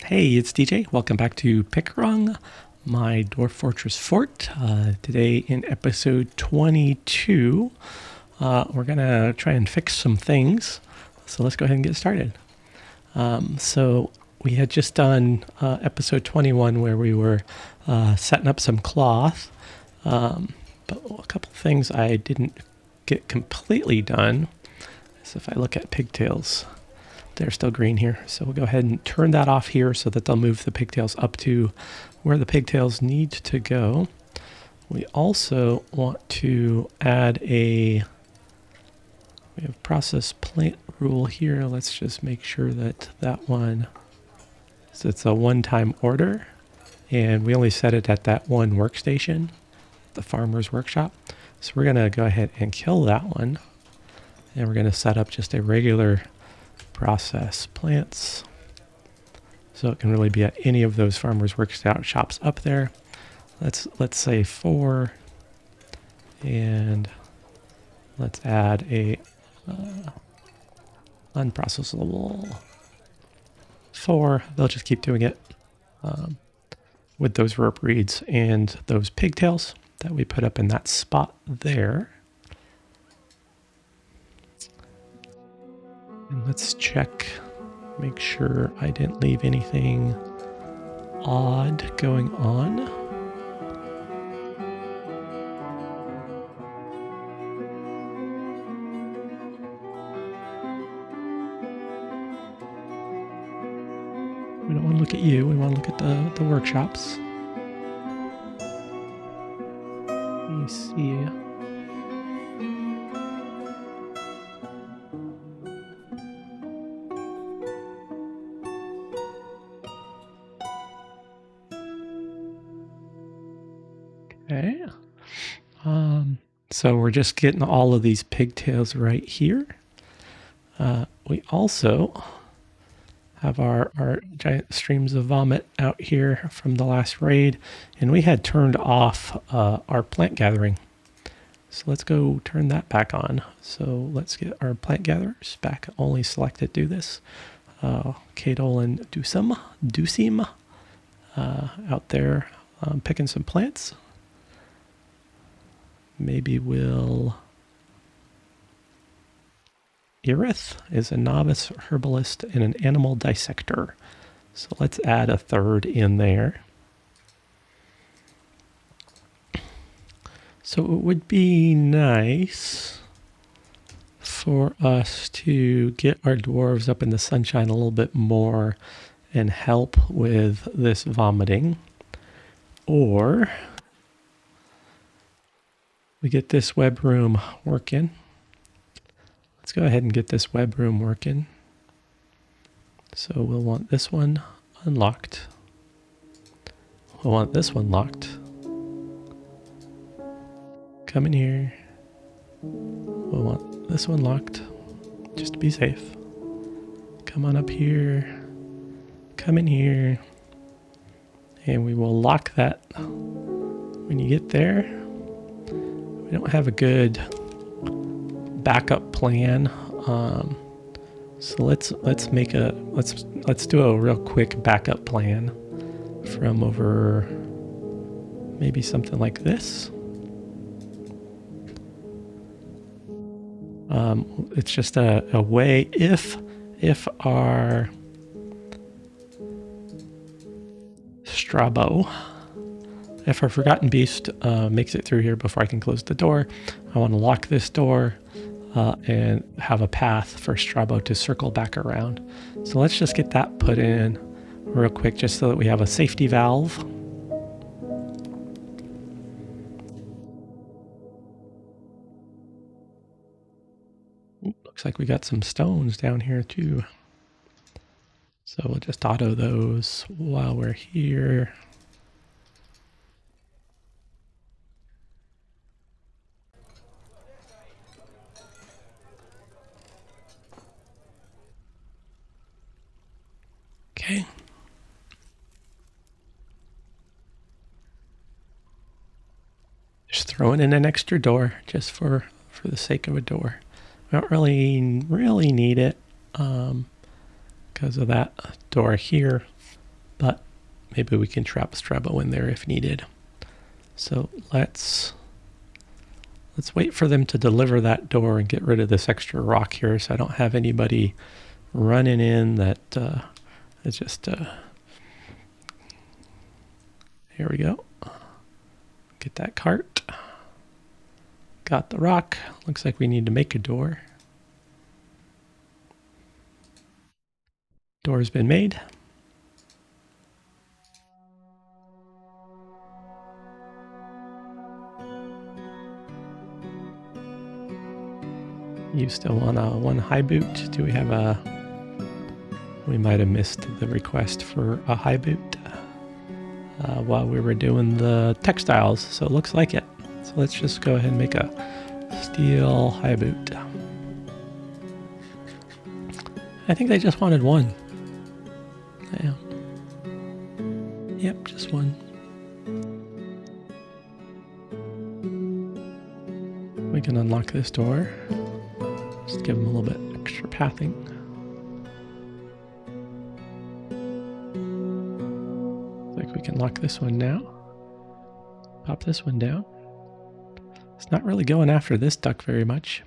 Hey, it's DJ. Welcome back to PickWrung, my Dwarf Fortress fort. Today in episode 22, we're going to try and fix some things. So let's go ahead and get started. So we had just done episode 21 where we were setting up some cloth. But a couple things I didn't get completely done. So if I look at pigtails, they're still green here. So we'll go ahead and turn that off here so that they'll move the pigtails up to where the pigtails need to go. We also want to add we have process plant rule here. Let's just make sure that one, so it's a one-time order and we only set it at that one workstation, the farmer's workshop. So we're gonna go ahead and kill that one. And we're gonna set up just a regular process plants, so it can really be at any of those farmers workshops up there. Let's say 4, and let's add a unprocessable 4. They'll just keep doing it with those rope reeds and those pigtails that we put up in that spot there. And let's check, make sure I didn't leave anything odd going on. We don't want to look at you, we want to look at the workshops. You see. Okay, so we're just getting all of these pigtails right here. We also have our giant streams of vomit out here from the last raid, and we had turned off our plant gathering. So let's go turn that back on. So let's get our plant gatherers back. Only selected do this. Cadol and Dusim out there picking some plants. Maybe Irith is a novice herbalist and an animal dissector. So let's add a third in there. So it would be nice for us to get our dwarves up in the sunshine a little bit more and help with this vomiting. Or we get this web room working. Let's go ahead and get this web room working. So we'll want this one unlocked. We'll want this one locked. Come in here. We'll want this one locked, just to be safe. Come on up here. Come in here. And we will lock that when you get there. We don't have a good backup plan, so let's do a real quick backup plan from over maybe something like this. It's just a way if our Strabo, if our Forgotten Beast makes it through here before I can close the door, I want to lock this door and have a path for Strabo to circle back around. So let's just get that put in real quick just so that we have a safety valve. Looks like we got some stones down here too. So we'll just auto those while we're here. Okay. Just throwing in an extra door just for the sake of a door. We don't really need it because of that door here. but maybe we can trap Strabo in there if needed. So let's wait for them to deliver that door and get rid of this extra rock here, so I don't have anybody running in that is just... Here we go. Get that cart. Got the rock. Looks like we need to make a door. Door's been made. You still want one high boot? Do we have a... We might have missed the request for a high boot while we were doing the textiles, so it looks like it. So let's just go ahead and make a steel high boot. I think they just wanted one. Yeah. Yep, just one. We can unlock this door. Just give them a little bit extra pathing. Like we can lock this one now. Pop this one down. It's not really going after this duck very much.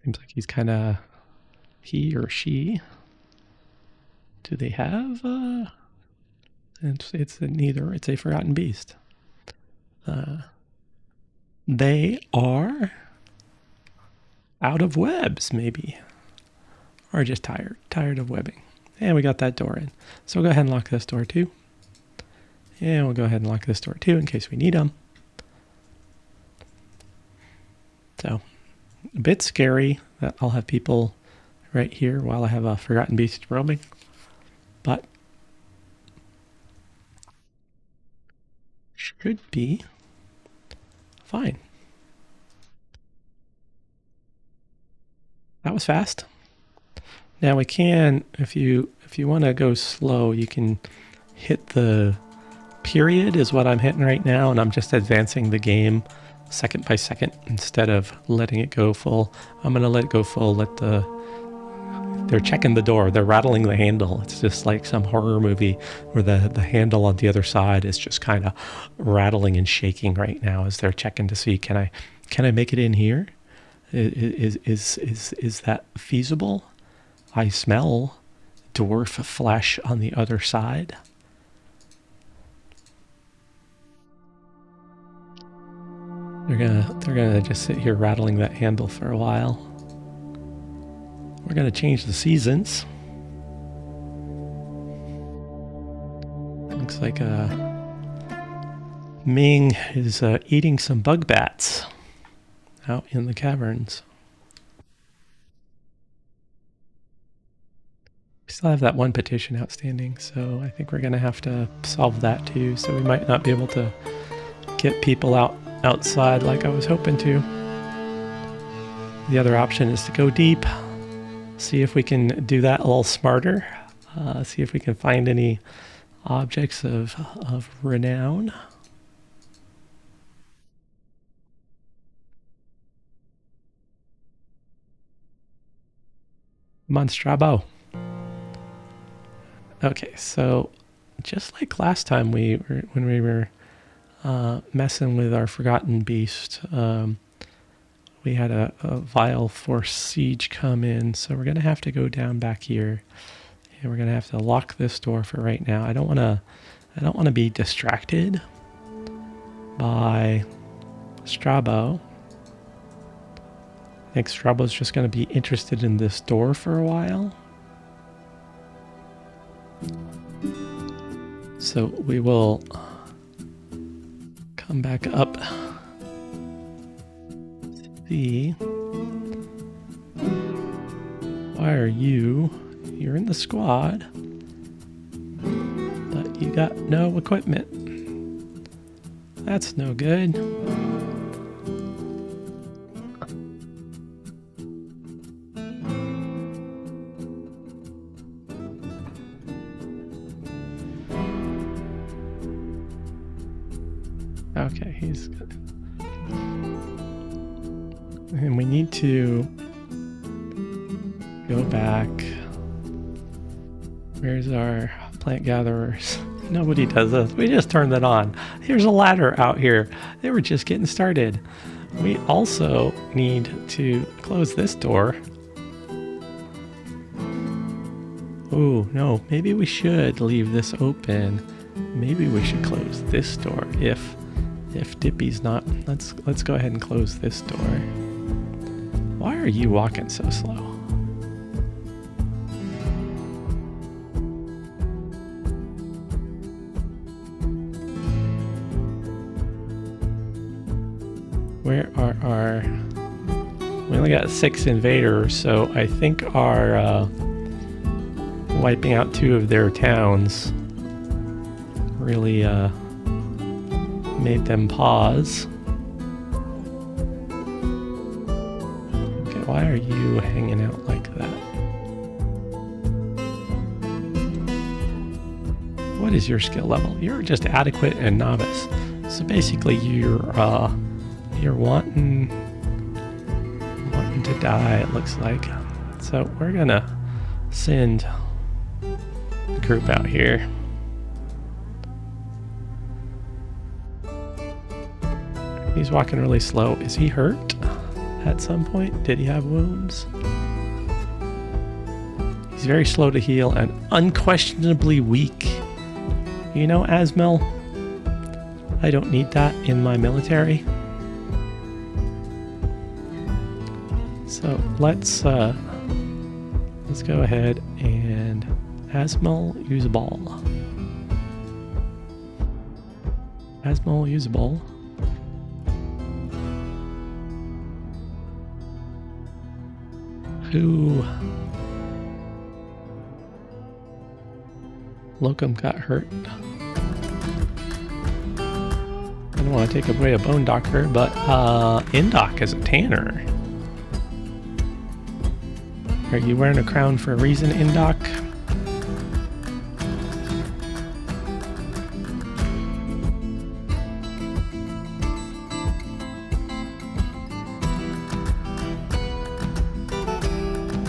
Seems like he's kind of, he or she. Do they have, it's neither, it's a forgotten beast. They are out of webs, maybe. Or just tired of webbing. And we got that door in. So we'll go ahead and lock this door too. And we'll go ahead and lock this door too in case we need them. So, a bit scary that I'll have people right here while I have a forgotten beast roaming. But should be fine. That was fast. Now we can, if you want to go slow, you can hit the period is what I'm hitting right now, and I'm just advancing the game second by second instead of letting it go full. I'm going to let it go full, they're checking the door, they're rattling the handle. It's just like some horror movie where the handle on the other side is just kind of rattling and shaking right now as they're checking to see, can I make it in here? Is that feasible? I smell dwarf flesh on the other side. They're gonna just sit here rattling that handle for a while. We're gonna change the seasons. Looks like Ming is eating some bug bats out in the caverns. We still have that one petition outstanding, so I think we're gonna have to solve that too. So we might not be able to get people outside like I was hoping to. The other option is to go deep, see if we can do that a little smarter, see if we can find any objects of renown. Come on, Strabo. Okay, so just like last time when we were messing with our forgotten beast, we had a vile force siege come in, so we're gonna have to go down back here, and we're gonna have to lock this door for right now. I don't want to be distracted by Strabo. I think Strabo's just gonna be interested in this door for a while. So we will come back up. See, why are you're in the squad, but you got no equipment. That's no good. He's... And we need to go back. Where's our plant gatherers? Nobody does this. We just turned that on. Here's a ladder out here. They were just getting started. We also need to close this door. Oh, no. Maybe we should leave this open. Maybe we should close this door if Dippy's not... Let's go ahead and close this door. Why are you walking so slow? Where are our... We only got 6 invaders, so I think our wiping out 2 of their towns really made them pause. Okay, why are you hanging out like that? What is your skill level? You're just adequate and novice. So basically you're wanting to die, it looks like. So we're gonna send the group out here. He's walking really slow. Is he hurt at some point? Did he have wounds? He's very slow to heal and unquestionably weak. You know, Asmel, I don't need that in my military. So let's go ahead and Asmel use a ball. Asmel use a ball. Who? Locum got hurt. I don't want to take away a bone doctor, but Indoc is a tanner. Are you wearing a crown for a reason, Indoc?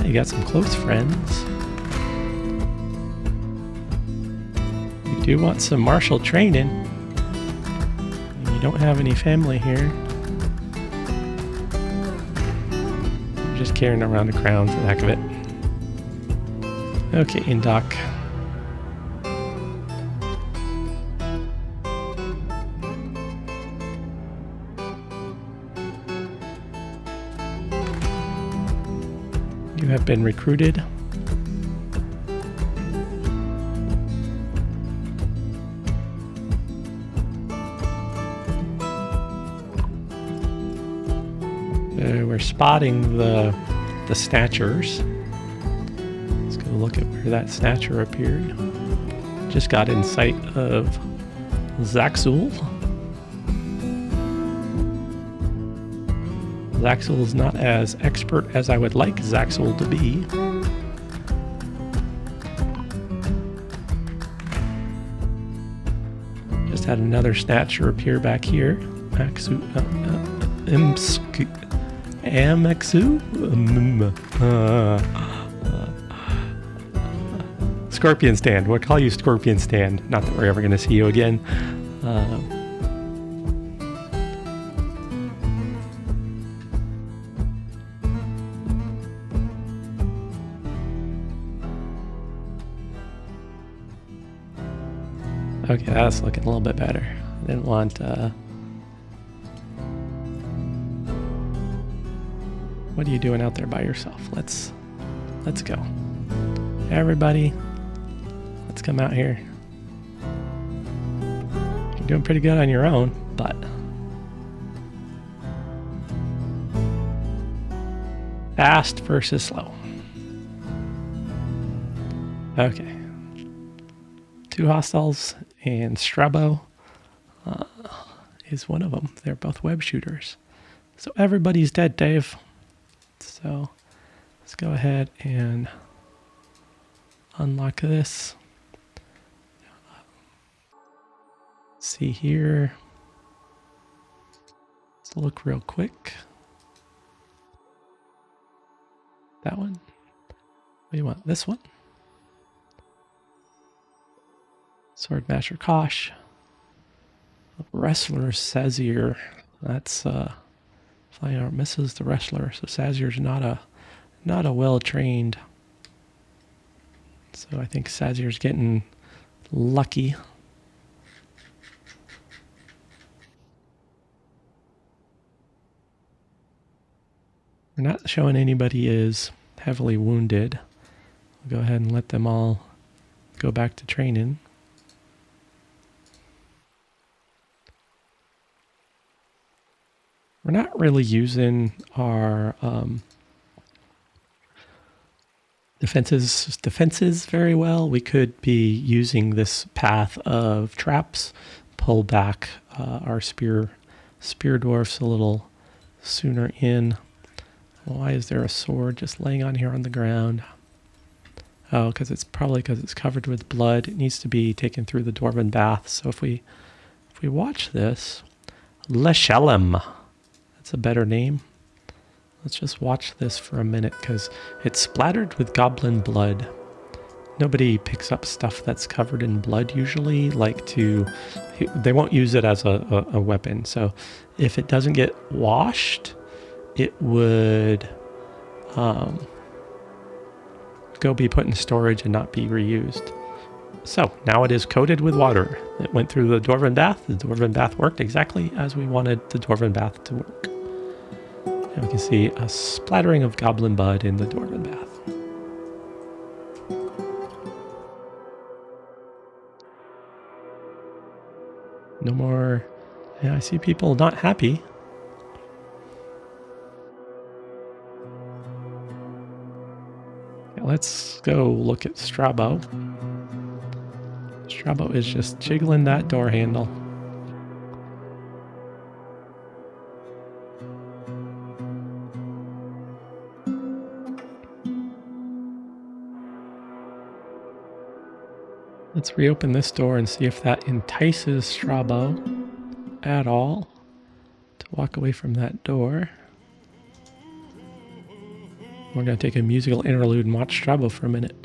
You got some close friends. You do want some martial training. You don't have any family here. You're just carrying around a crown for the heck of it. Okay, Indoc. You have been recruited. We're spotting the snatchers. Let's go look at where that snatcher appeared. Just got in sight of Zaxul. Zaxul is not as expert as I would like Zaxul to be. Just had another snatcher appear back here. Amexu? Scorpion Stand. We'll call you Scorpion Stand. Not that we're ever going to see you again. Okay, that's looking a little bit better. I didn't want... What are you doing out there by yourself? Let's go. Everybody, let's come out here. You're doing pretty good on your own, but... Fast versus slow. Okay. 2 hostiles, and Strabo is one of them. They're both web shooters. So everybody's dead, Dave. So let's go ahead and unlock this. See here. Let's look real quick. That one. What do you want? This one? Swordmaster Kosh. Wrestler Sazir. That's Flying Arm misses the wrestler, so Sazir's not a well trained. So I think Sazir's getting lucky. We're not showing anybody is heavily wounded. We'll go ahead and let them all go back to training. We're not really using our defenses very well. We could be using this path of traps, pull back our spear dwarfs a little sooner in. Why is there a sword just laying on here on the ground? Oh, because it's covered with blood. It needs to be taken through the Dwarven bath. So if we watch this, Leshelem. That's a better name. Let's just watch this for a minute because it's splattered with goblin blood. Nobody picks up stuff that's covered in blood usually. They won't use it as a weapon. So if it doesn't get washed, it would go be put in storage and not be reused. So now it is coated with water. It went through the Dwarven bath. The Dwarven bath worked exactly as we wanted the Dwarven bath to work. And we can see a splattering of goblin blood in the Dwarven bath. No more. Yeah, I see people not happy. Yeah, let's go look at Strabo. Strabo is just jiggling that door handle. Let's reopen this door and see if that entices Strabo at all to walk away from that door. We're going to take a musical interlude and watch Strabo for a minute.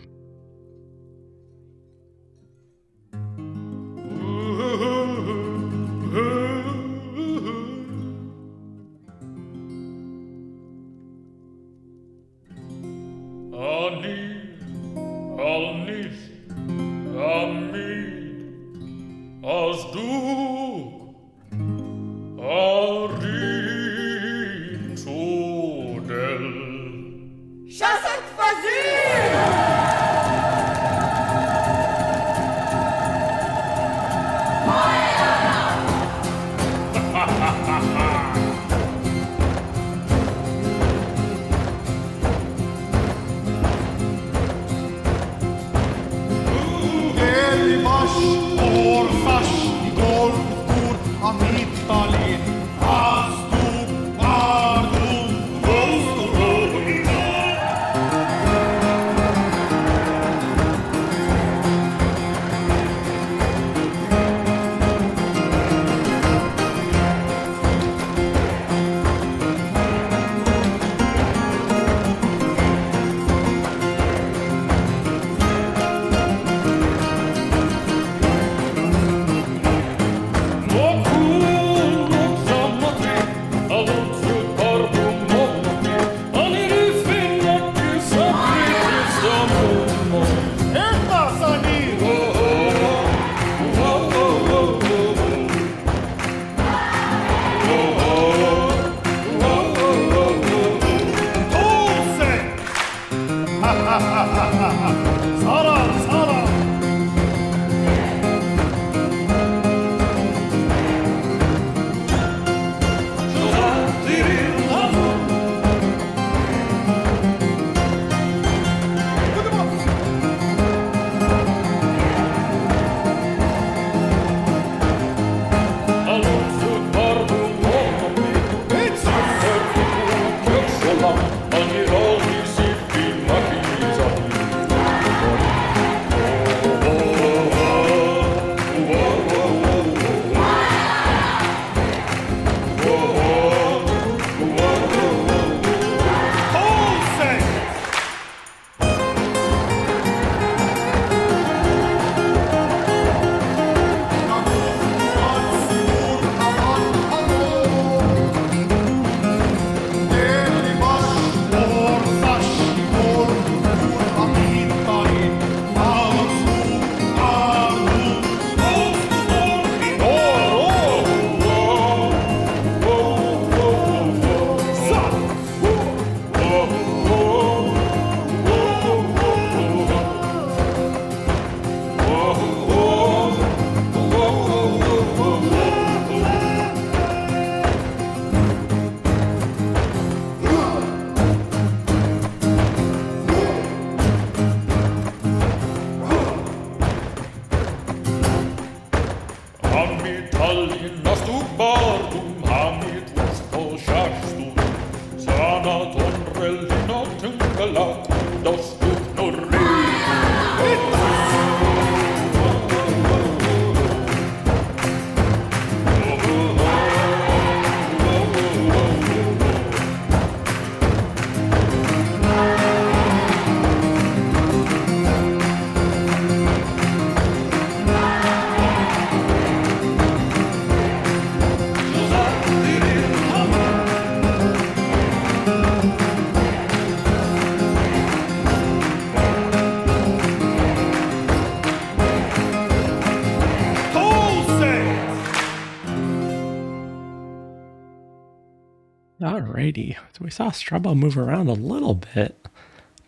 Alrighty, so we saw Strabo move around a little bit,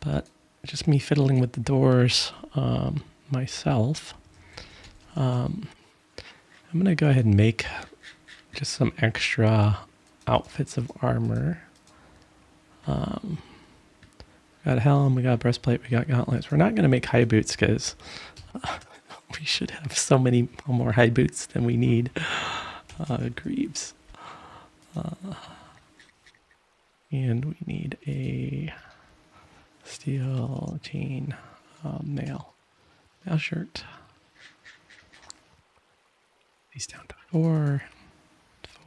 but just me fiddling with the doors myself. I'm gonna go ahead and make just some extra outfits of armor. We got a helm, we got a breastplate, we got gauntlets. We're not gonna make high boots because we should have so many more high boots than we need. Greaves. And we need a steel chain mail shirt. These down to 4.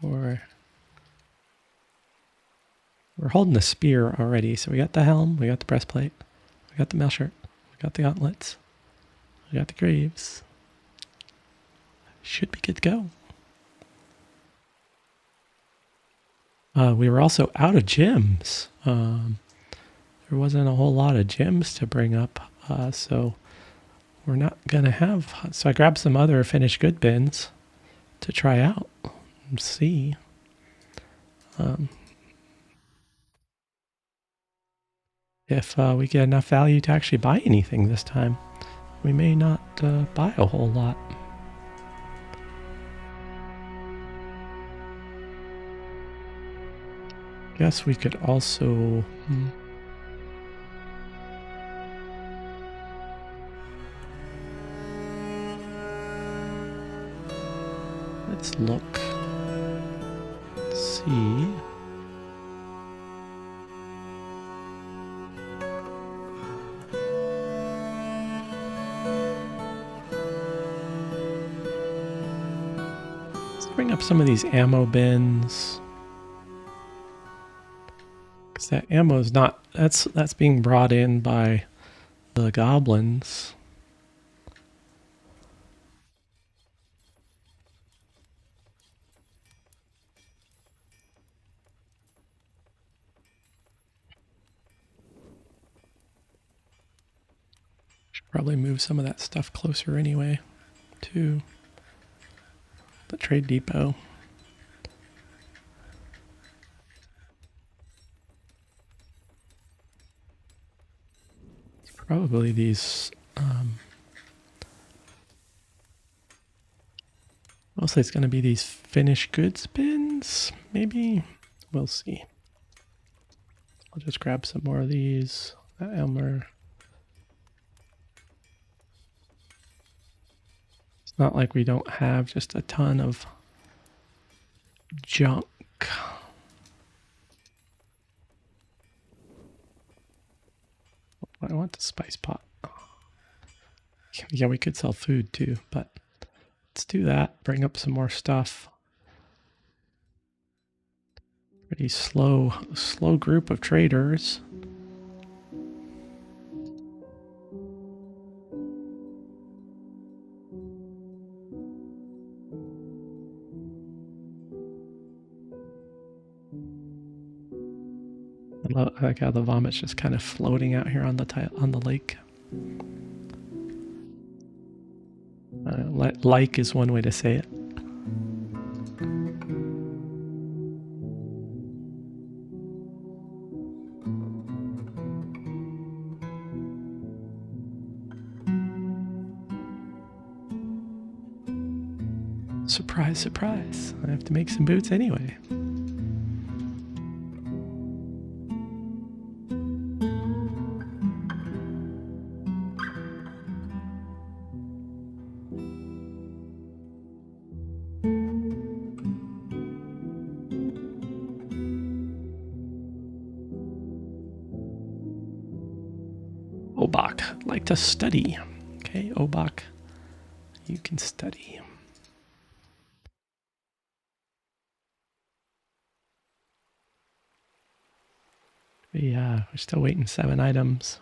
We're holding the spear already, so we got the helm, we got the breastplate, we got the mail shirt, we got the gauntlets, we got the greaves. Should be good to go. We were also out of gems. There wasn't a whole lot of gems to bring up, so we're not gonna have. So I grabbed some other finished good bins to try out and see. If we get enough value to actually buy anything this time. We may not buy a whole lot. Guess we could also... Let's look. Let's see. Let's bring up some of these ammo bins. Because that ammo is not... That's being brought in by the goblins. Probably move some of that stuff closer anyway to the trade depot. It's probably these, mostly it's going to be these finished goods bins, maybe. We'll see. I'll just grab some more of these. That Elmer. It's not like we don't have just a ton of junk. I want the spice pot. Yeah, we could sell food too, but let's do that. Bring up some more stuff. Pretty slow group of traders. I like how the vomit's just kind of floating out here on the lake. Like is one way to say it. Surprise, surprise. I have to make some boots anyway. Obach, like to study. Okay, Obach, you can study. We're still waiting 7 items.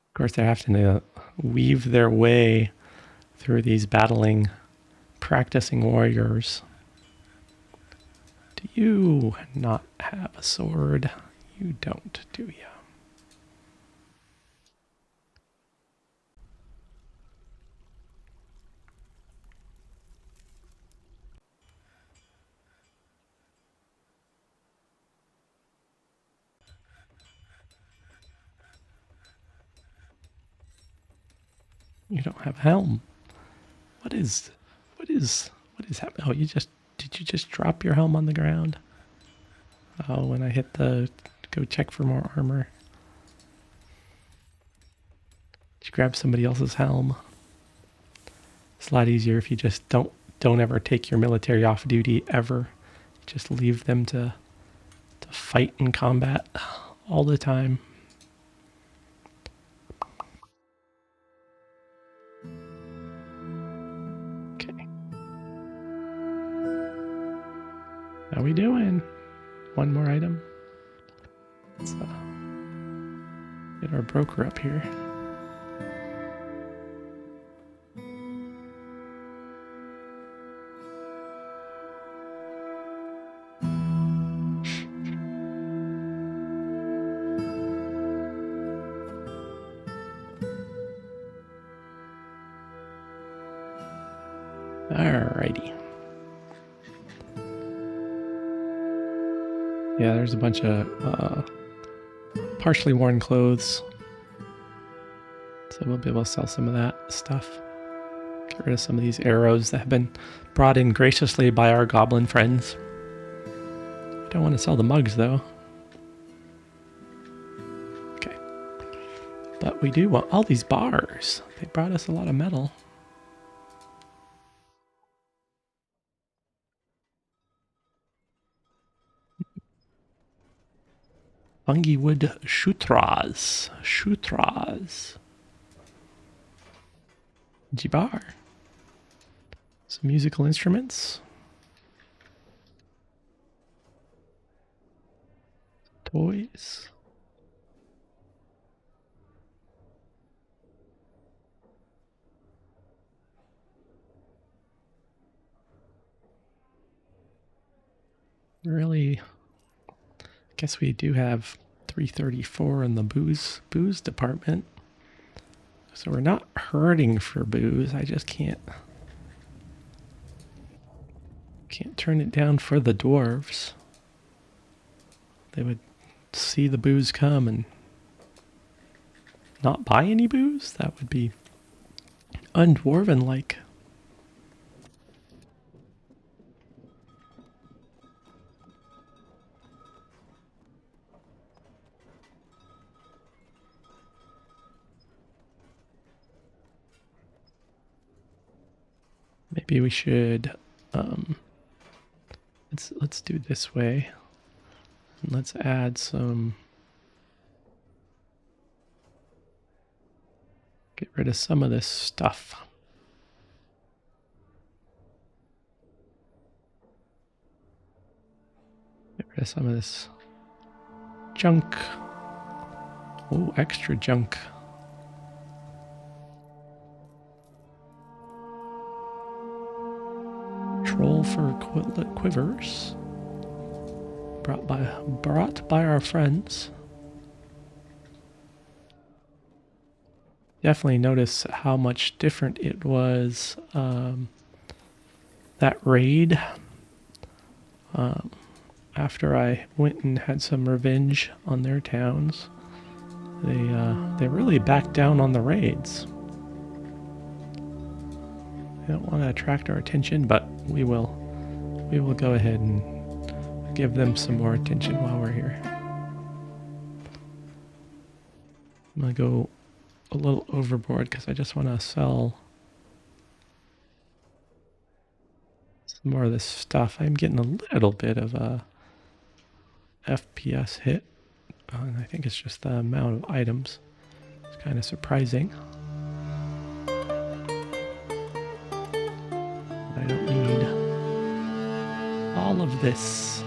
Of course, they're having to weave their way through these battling, practicing warriors. Do you not have a sword? You don't, do you? You don't have a helm. What is happening? Oh, did you just drop your helm on the ground? Oh, when I hit the go check for more armor. Did you grab somebody else's helm? It's a lot easier if you just don't ever take your military off duty ever. Just leave them to fight in combat all the time. Okay. How we doing? One more item. Let's get our broker up here. Alrighty. Yeah, there's a bunch of partially worn clothes. So we'll be able to sell some of that stuff. Get rid of some of these arrows that have been brought in graciously by our goblin friends. I don't want to sell the mugs though. Okay. But we do want all these bars. They brought us a lot of metal. Fungi wood shutras. Jibar. Some musical instruments. Toys. Really, I guess we do have 334 in the booze department. So we're not hurting for booze. I just can't turn it down for the dwarves. They would see the booze come and not buy any booze? That would be undwarven-like. Maybe we should let's do it this way. And let's add some. Get rid of some of this stuff. Get rid of some of this junk. Oh, extra junk. Troll for quivers. Brought by our friends. Definitely notice how much different it was, that raid. After I went and had some revenge on their towns, they really backed down on the raids. They don't want to attract our attention, but we will go ahead and give them some more attention while we're here. I'm gonna go a little overboard because I just want to sell some more of this stuff. I'm getting a little bit of a FPS hit. And I think it's just the amount of items. It's kind of surprising. I don't need all of this.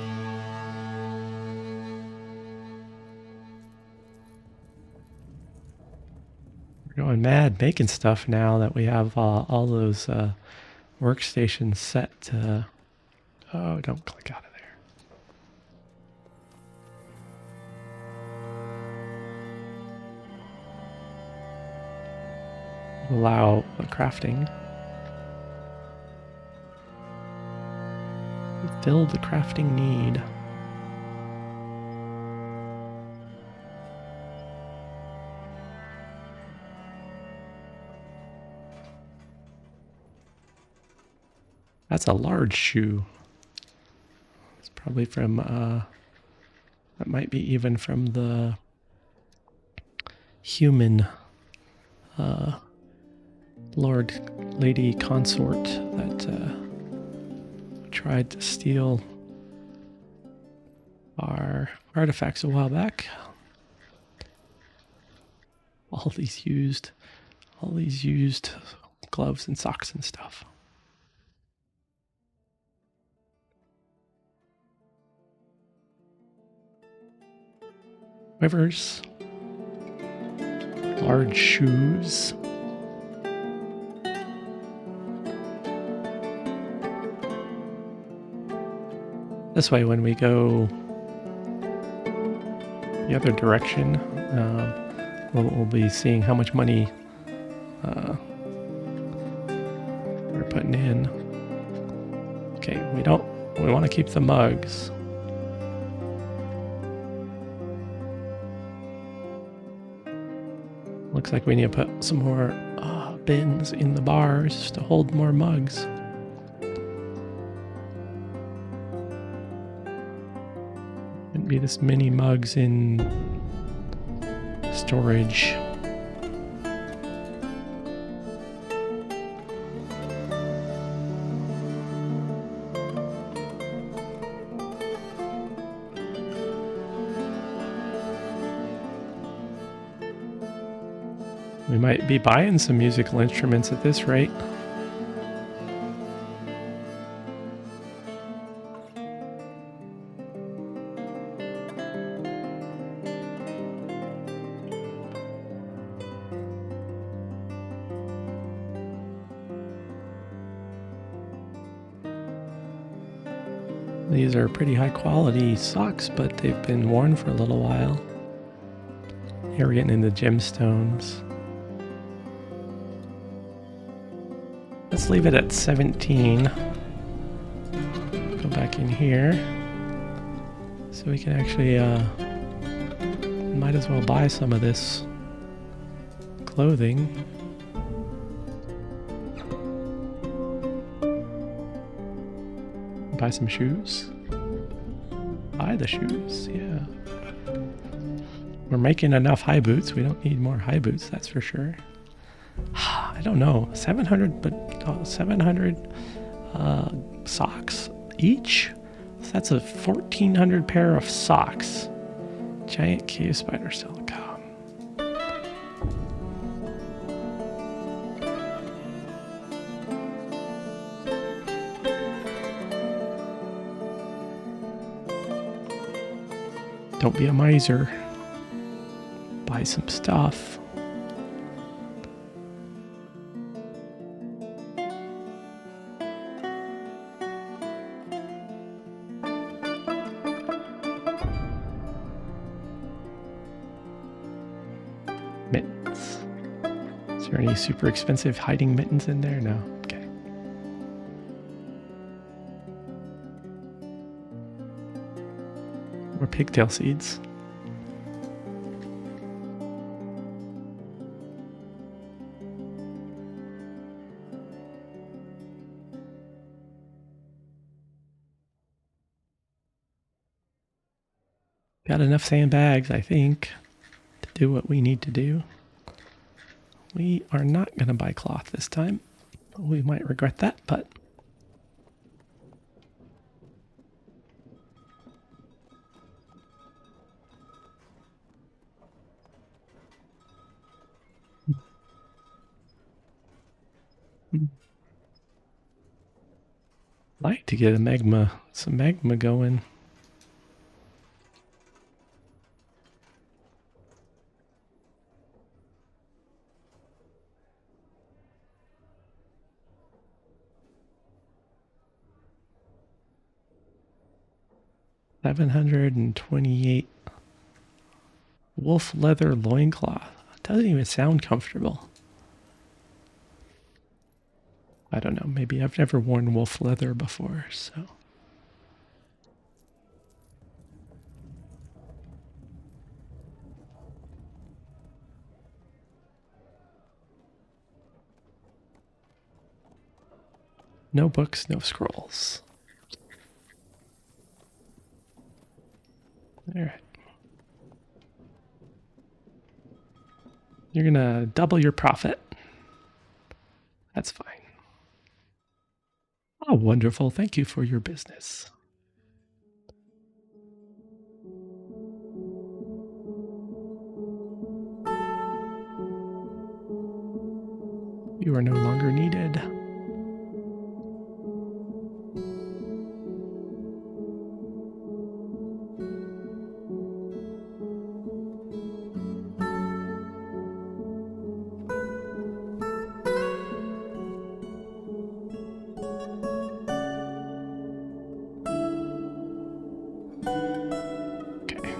We're going mad making stuff now that we have all those workstations set to... Oh, don't click out of there. Allow the crafting. Fill the crafting need. That's a large shoe. It's probably from, that might be even from the human Lord Lady Consort that tried to steal our artifacts a while back. All these used gloves and socks and stuff. Quivers. Large shoes. This way, when we go the other direction, we'll be seeing how much money we're putting in. Okay, we want to keep the mugs. Looks like we need to put some more bins in the bars to hold more mugs. Wouldn't be this many mugs in storage. We might be buying some musical instruments at this rate. These are pretty high quality socks, but they've been worn for a little while. Here we're getting into gemstones. Let's leave it at 17. Go back in here. So we can actually, might as well buy some of this clothing. Buy some shoes. Buy the shoes, yeah. We're making enough high boots. We don't need more high boots, that's for sure. I don't know, 700, but 700 socks each? So that's a 1,400 pair of socks. Giant cave spider silicone. Don't be a miser. Buy some stuff. Mittens. Is there any super expensive hiding mittens in there? No. Okay. Or pigtail seeds. Got enough sandbags, I think, to do what we need to do. We are not going to buy cloth this time. We might regret that, but Like to get some magma going. $728 wolf leather loincloth. It doesn't even sound comfortable. I don't know. Maybe I've never worn wolf leather before, so. No books, no scrolls. All right. You're going to double your profit. That's fine. Oh, wonderful. Thank you for your business. You are no longer needed. Okay.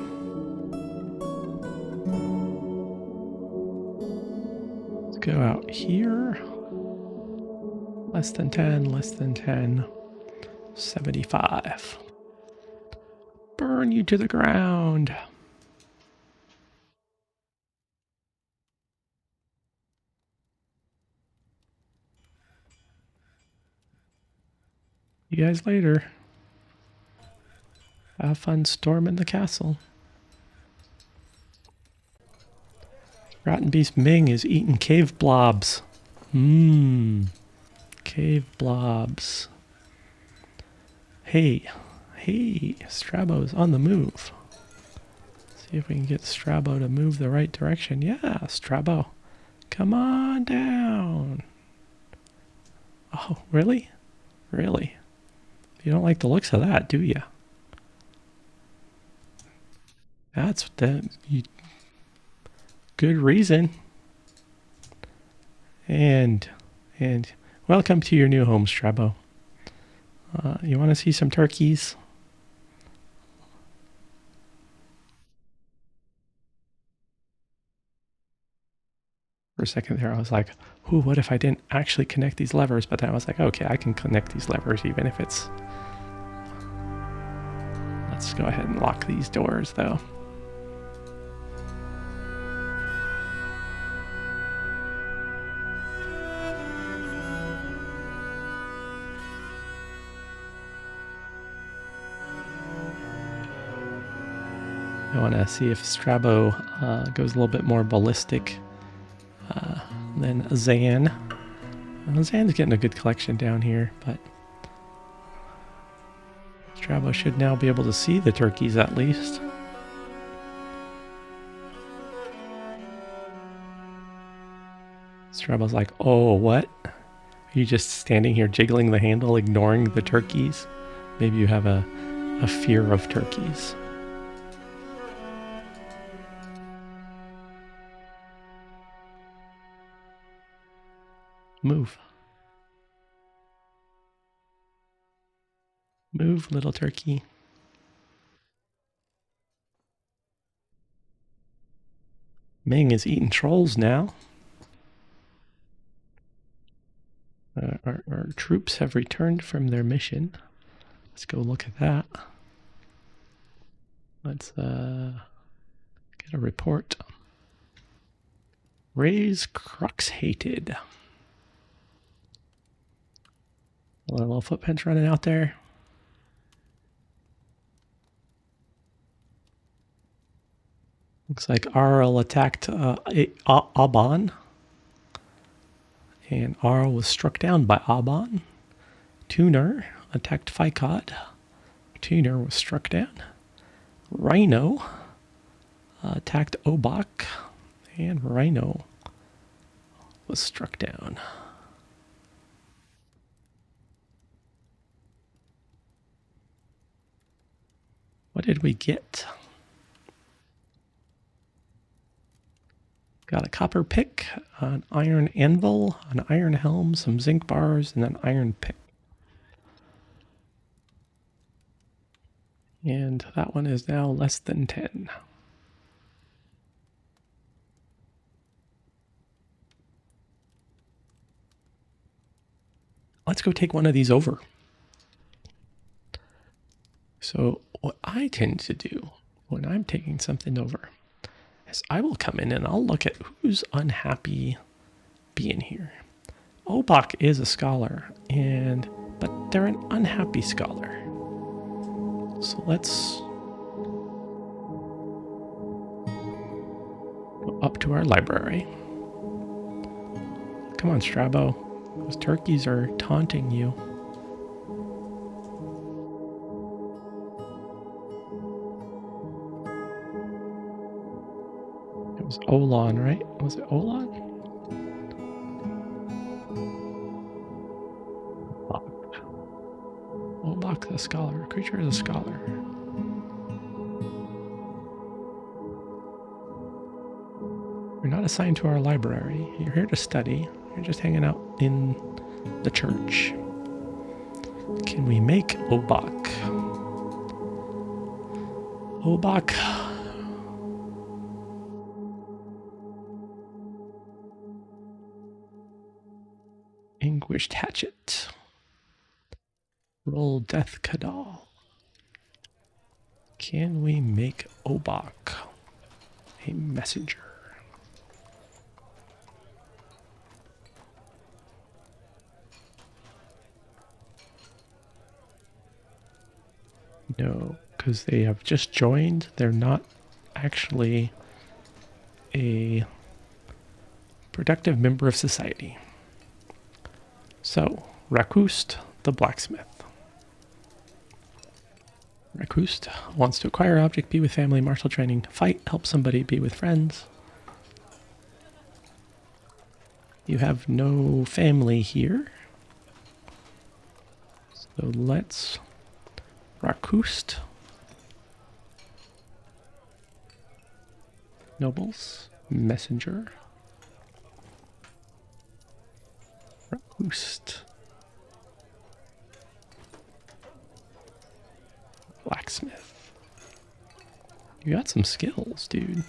Let's go out here. Less than 10, less than 10. 75. Burn you to the ground. You guys later. Have fun storming the castle. Rotten Beast Ming is eating cave blobs. Cave blobs. Hey, Strabo's on the move. See if we can get Strabo to move the right direction. Yeah, Strabo, come on down. Oh, really? Really? You don't like the looks of that, do you? That's good reason. And welcome to your new home, Strabo. You want to see some turkeys? For a second there, I was like, ooh, what if I didn't actually connect these levers? But then I was like, okay, I can connect these levers even if it's... Let's go ahead and lock these doors, though. I want to see if Strabo goes a little bit more ballistic than Zan. Zan's getting a good collection down here, but Strabo should now be able to see the turkeys at least. Strabo's like, oh, what? Are you just standing here jiggling the handle, ignoring the turkeys? Maybe you have a fear of turkeys. Move. Move, little turkey. Ming is eating trolls now. Our troops have returned from their mission. Let's go look at that. Let's get a report. Ray's Crux hated. Little footprints running out there. Looks like Arl attacked Aban. And Arl was struck down by Aban. Tuner attacked Fikod. Tuner was struck down. Rhino attacked Obak. And Rhino was struck down. What did we get? Got a copper pick, an iron anvil, an iron helm, some zinc bars, and an iron pick. And that one is now less than 10. Let's go take one of these over. So what I tend to do when I'm taking something over is I will come in and I'll look at who's unhappy being here. Obak is a scholar, but they're an unhappy scholar. So let's go up to our library. Come on, Strabo. Those turkeys are taunting you. It was Olan, right? Was it Olan? Obak the scholar. A creature is a scholar. You're not assigned to our library. You're here to study. You're just hanging out in the church. Can we make Obak? Obak. Anguished Hatchet. Roll Death Kadal. Can we make Obak a messenger? No, because they have just joined. They're not actually a productive member of society. So, Rakust the blacksmith. Rakust wants to acquire object, be with family, martial training, fight, help somebody, be with friends. You have no family here. So let's Rakust. Nobles, messenger. Rakust. Blacksmith. You got some skills, dude.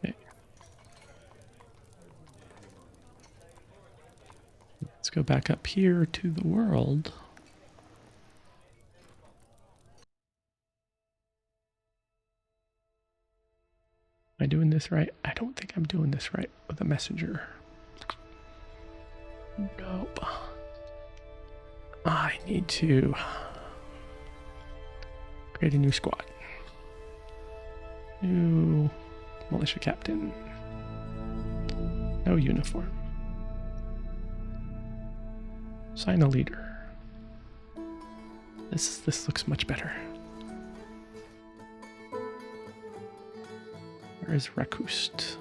Okay. Let's go back up here to the world. Am I doing this right? I don't think I'm doing this right with a messenger. Nope. I need to create a new squad. New militia captain. No uniform. Sign a leader. This looks much better. Where is Rakust?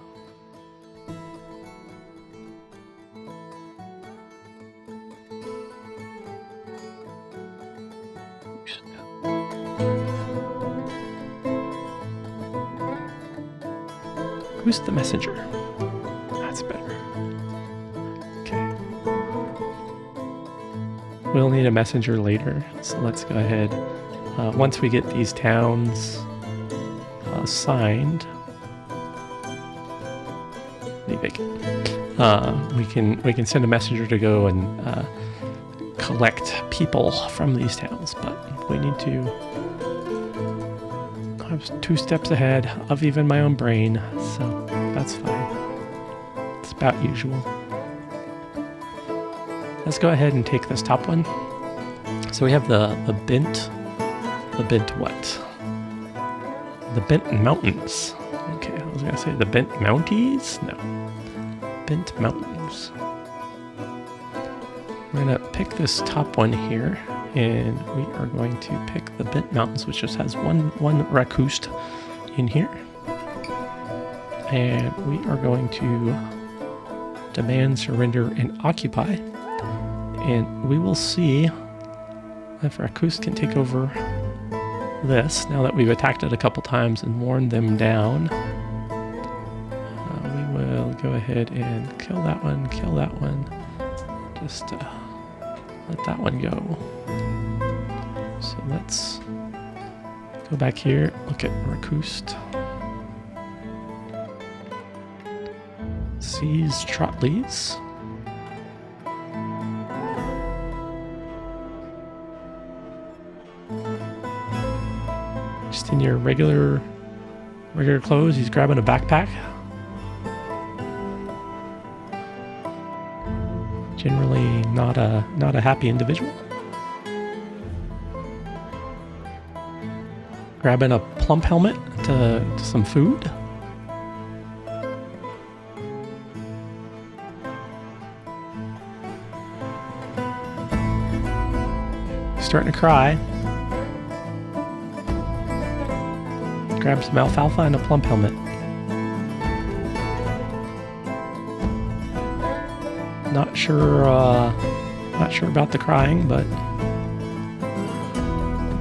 Who's the messenger? That's better. Okay. We'll need a messenger later, so let's go ahead. Once we get these towns signed, we can send a messenger to go and collect people from these towns, but we need to. I was 2 steps ahead of even my own brain, so that's fine. It's about usual. Let's go ahead and take this top one. So we have the bent what? The Bent Mountains. Okay, I was gonna say the Bent Mounties? No. Bent Mountains. We're gonna pick this top one here, and we are going to pick the Bent Mountains, which just has one Rakust in here. And we are going to demand, surrender, and occupy. And we will see if Rakust can take over this now that we've attacked it a couple times and worn them down. We will go ahead and kill that one, just let that one go. So let's go back here, look at Rakust. Seize Trotleys. Just in your regular clothes, he's grabbing a backpack. Generally not a happy individual. Grabbing a plump helmet to some food. Starting to cry. Grab some alfalfa and a plump helmet. Not sure about the crying, but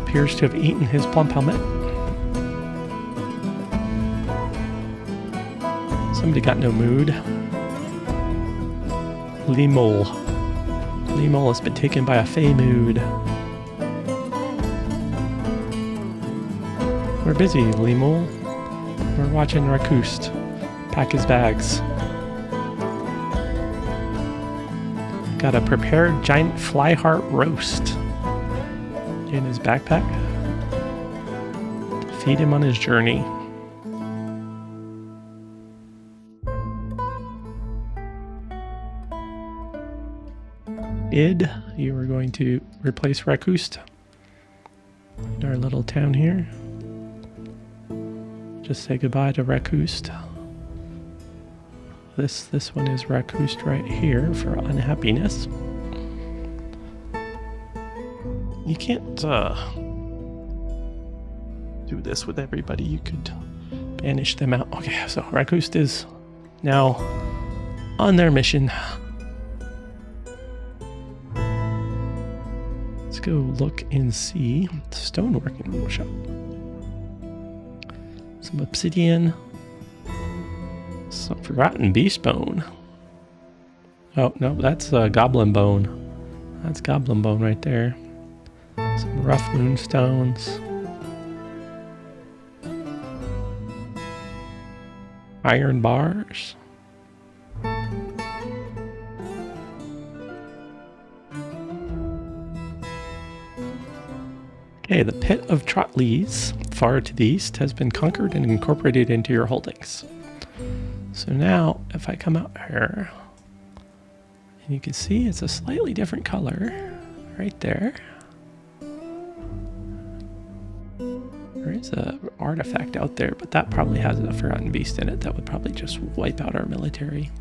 appears to have eaten his plump helmet. Somebody got no mood. Lemol has been taken by a fey mood. We're busy, Lemol. We're watching Rakust pack his bags. Got a prepared giant fly heart roast in his backpack to feed him on his journey. Id, you are going to replace Rakust in our little town here. Just say goodbye to Rakust. This one is Rakust right here for unhappiness. You can't do this with everybody. You could banish them out. Okay, so Rakust is now on their mission. Let's go look and see stoneworking workshop. Some obsidian. Some forgotten beast bone. Oh, no, that's goblin bone. That's goblin bone right there. Some rough moonstones. Iron bars. Okay, the pit of Trotleys, far to the east, has been conquered and incorporated into your holdings. So now, if I come out here, and you can see it's a slightly different color right there. There is an artifact out there, but that probably has a forgotten beast in it that would probably just wipe out our military.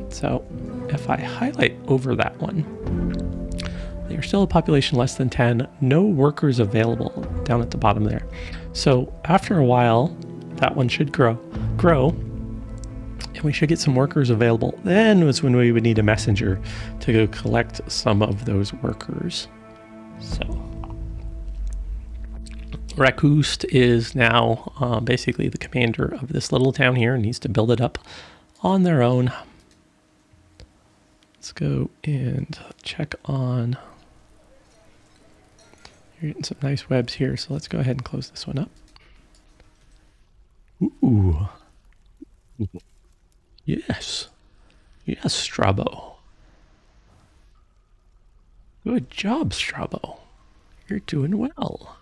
So if I highlight over that one, there's still a population less than 10, no workers available down at the bottom there. So after a while, that one should grow, and we should get some workers available. Then was when we would need a messenger to go collect some of those workers. So Rakust is now basically the commander of this little town here and needs to build it up on their own. Let's go and check on... You're getting some nice webs here, so let's go ahead and close this one up. Ooh. Yes. Yes, Strabo. Good job, Strabo. You're doing well.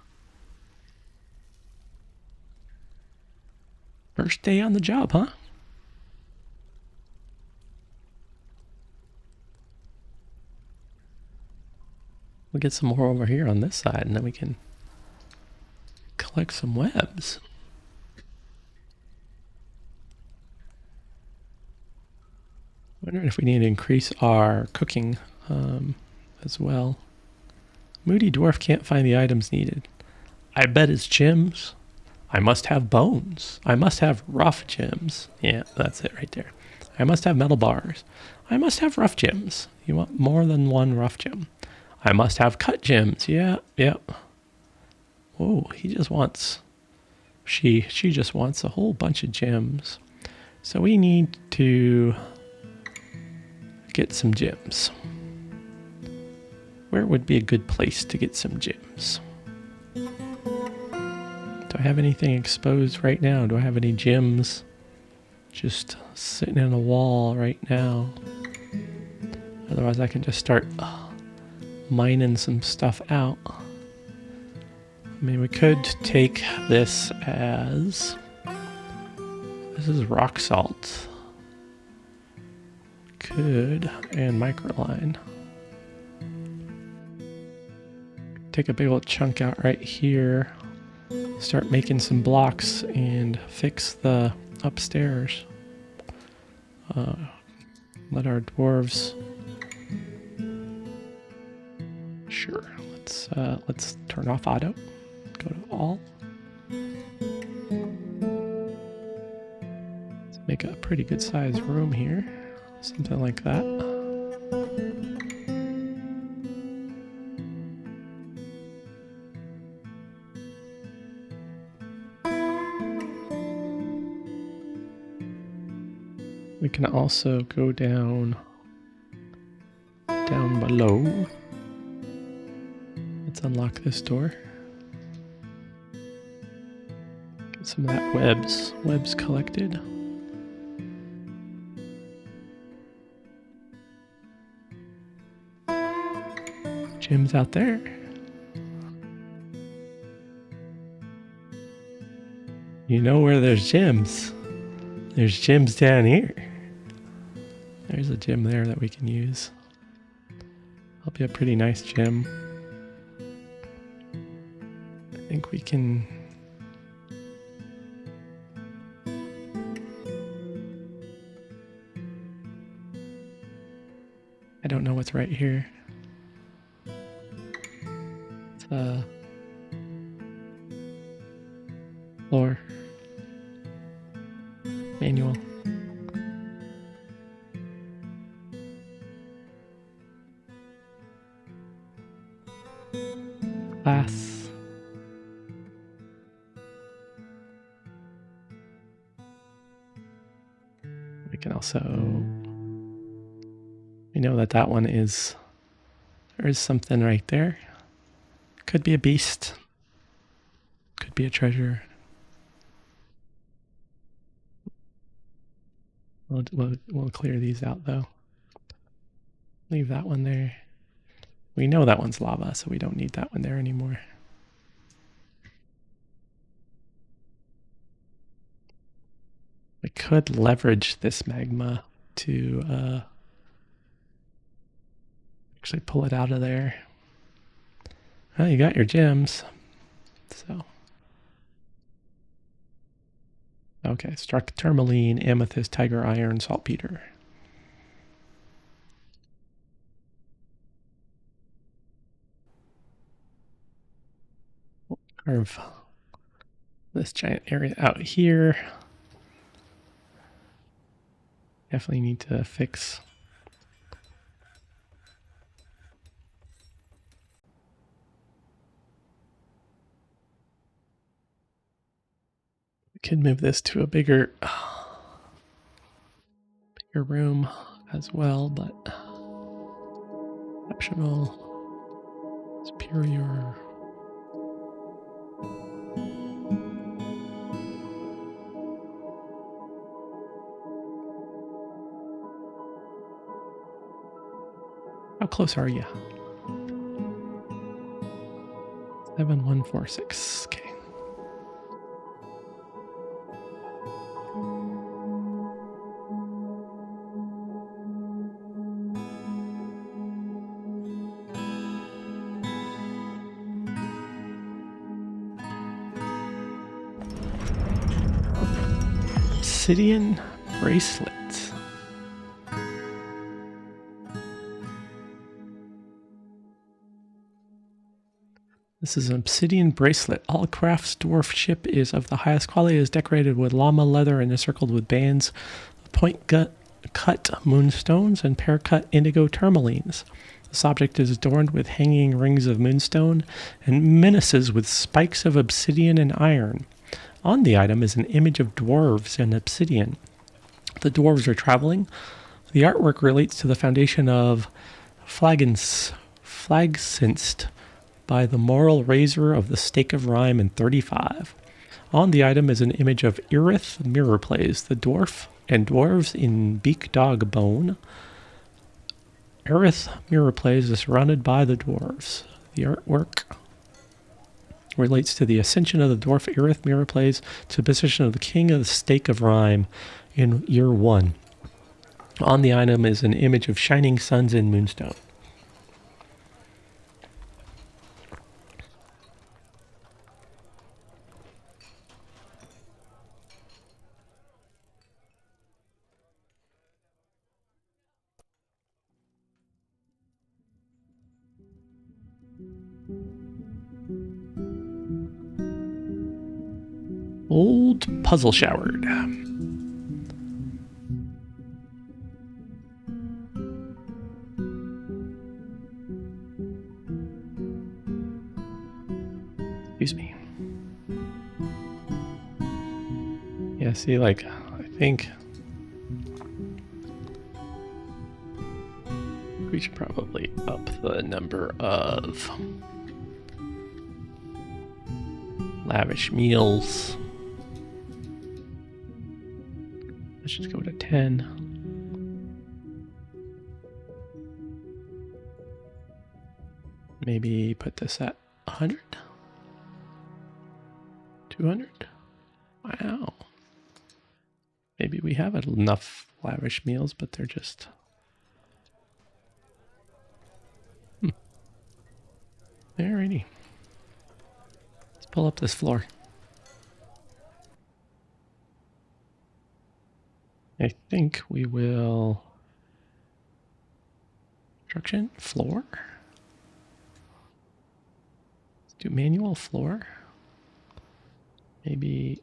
First day on the job, huh? We'll get some more over here on this side, and then we can collect some webs. Wondering if we need to increase our cooking as well. Moody Dwarf can't find the items needed. I bet it's gems. I must have bones. I must have rough gems. Yeah, that's it right there. I must have metal bars. I must have rough gems. You want more than one rough gem. I must have cut gems. Yeah, yeah. Whoa, he just wants... She just wants a whole bunch of gems. So we need to get some gems. Where would be a good place to get some gems? Do I have anything exposed right now? Do I have any gems just sitting in a wall right now? Otherwise I can just start mining some stuff out. I mean, we could take this as... This is rock salt. Could, and microline. Take a big old chunk out right here. Start making some blocks and fix the upstairs. Let our dwarves... Sure, let's turn off auto. Go to all. Let's make a pretty good sized room here. Something like that. We can also go down below. Let's unlock this door. Get some of that webs collected. Gems out there. You know where there's gems. There's gems down here. There's a gem there that we can use. That'll be a pretty nice gem. I think we can... I don't know what's right here. It's a floor. Manual. Glass. We can also... We know that one is... There is something right there. Could be a beast. Could be a treasure. We'll clear these out though. Leave that one there. We know that one's lava, so we don't need that one there anymore. We could leverage this magma to actually pull it out of there. Well, you got your gems. So. Okay, struck tourmaline, amethyst, tiger iron, saltpeter. We'll carve this giant area out here. Definitely need to fix. We could move this to a bigger room as well, but optional, superior. How close are you? 7146. Okay. Obsidian bracelet. This is an obsidian bracelet. All crafts dwarf ship is of the highest quality. It is decorated with llama leather and encircled with bands of point cut moonstones and pear-cut indigo tourmalines. This object is adorned with hanging rings of moonstone and menaces with spikes of obsidian and iron. On the item is an image of dwarves and obsidian. The dwarves are traveling. The artwork relates to the foundation of Flagsinst by the moral razor of the Stake of Rhyme in 35. On the item is an image of Irith mirror plays, the dwarf and dwarves in beak dog bone. Irith mirror plays is surrounded by the dwarves. The artwork relates to the ascension of the dwarf Irith mirror plays to the position of the king of the Stake of Rhyme in year 1. On the item is an image of shining suns in moonstone. Old Puzzle Showered. Excuse me. Yeah, see, like, I think we should probably up the number of lavish meals. Let's just go to 10. Maybe put this at 100? 200? Wow. Maybe we have enough lavish meals, but they're just... Alrighty. Let's pull up this floor. I think we will... Construction, floor. Let's do manual floor. Maybe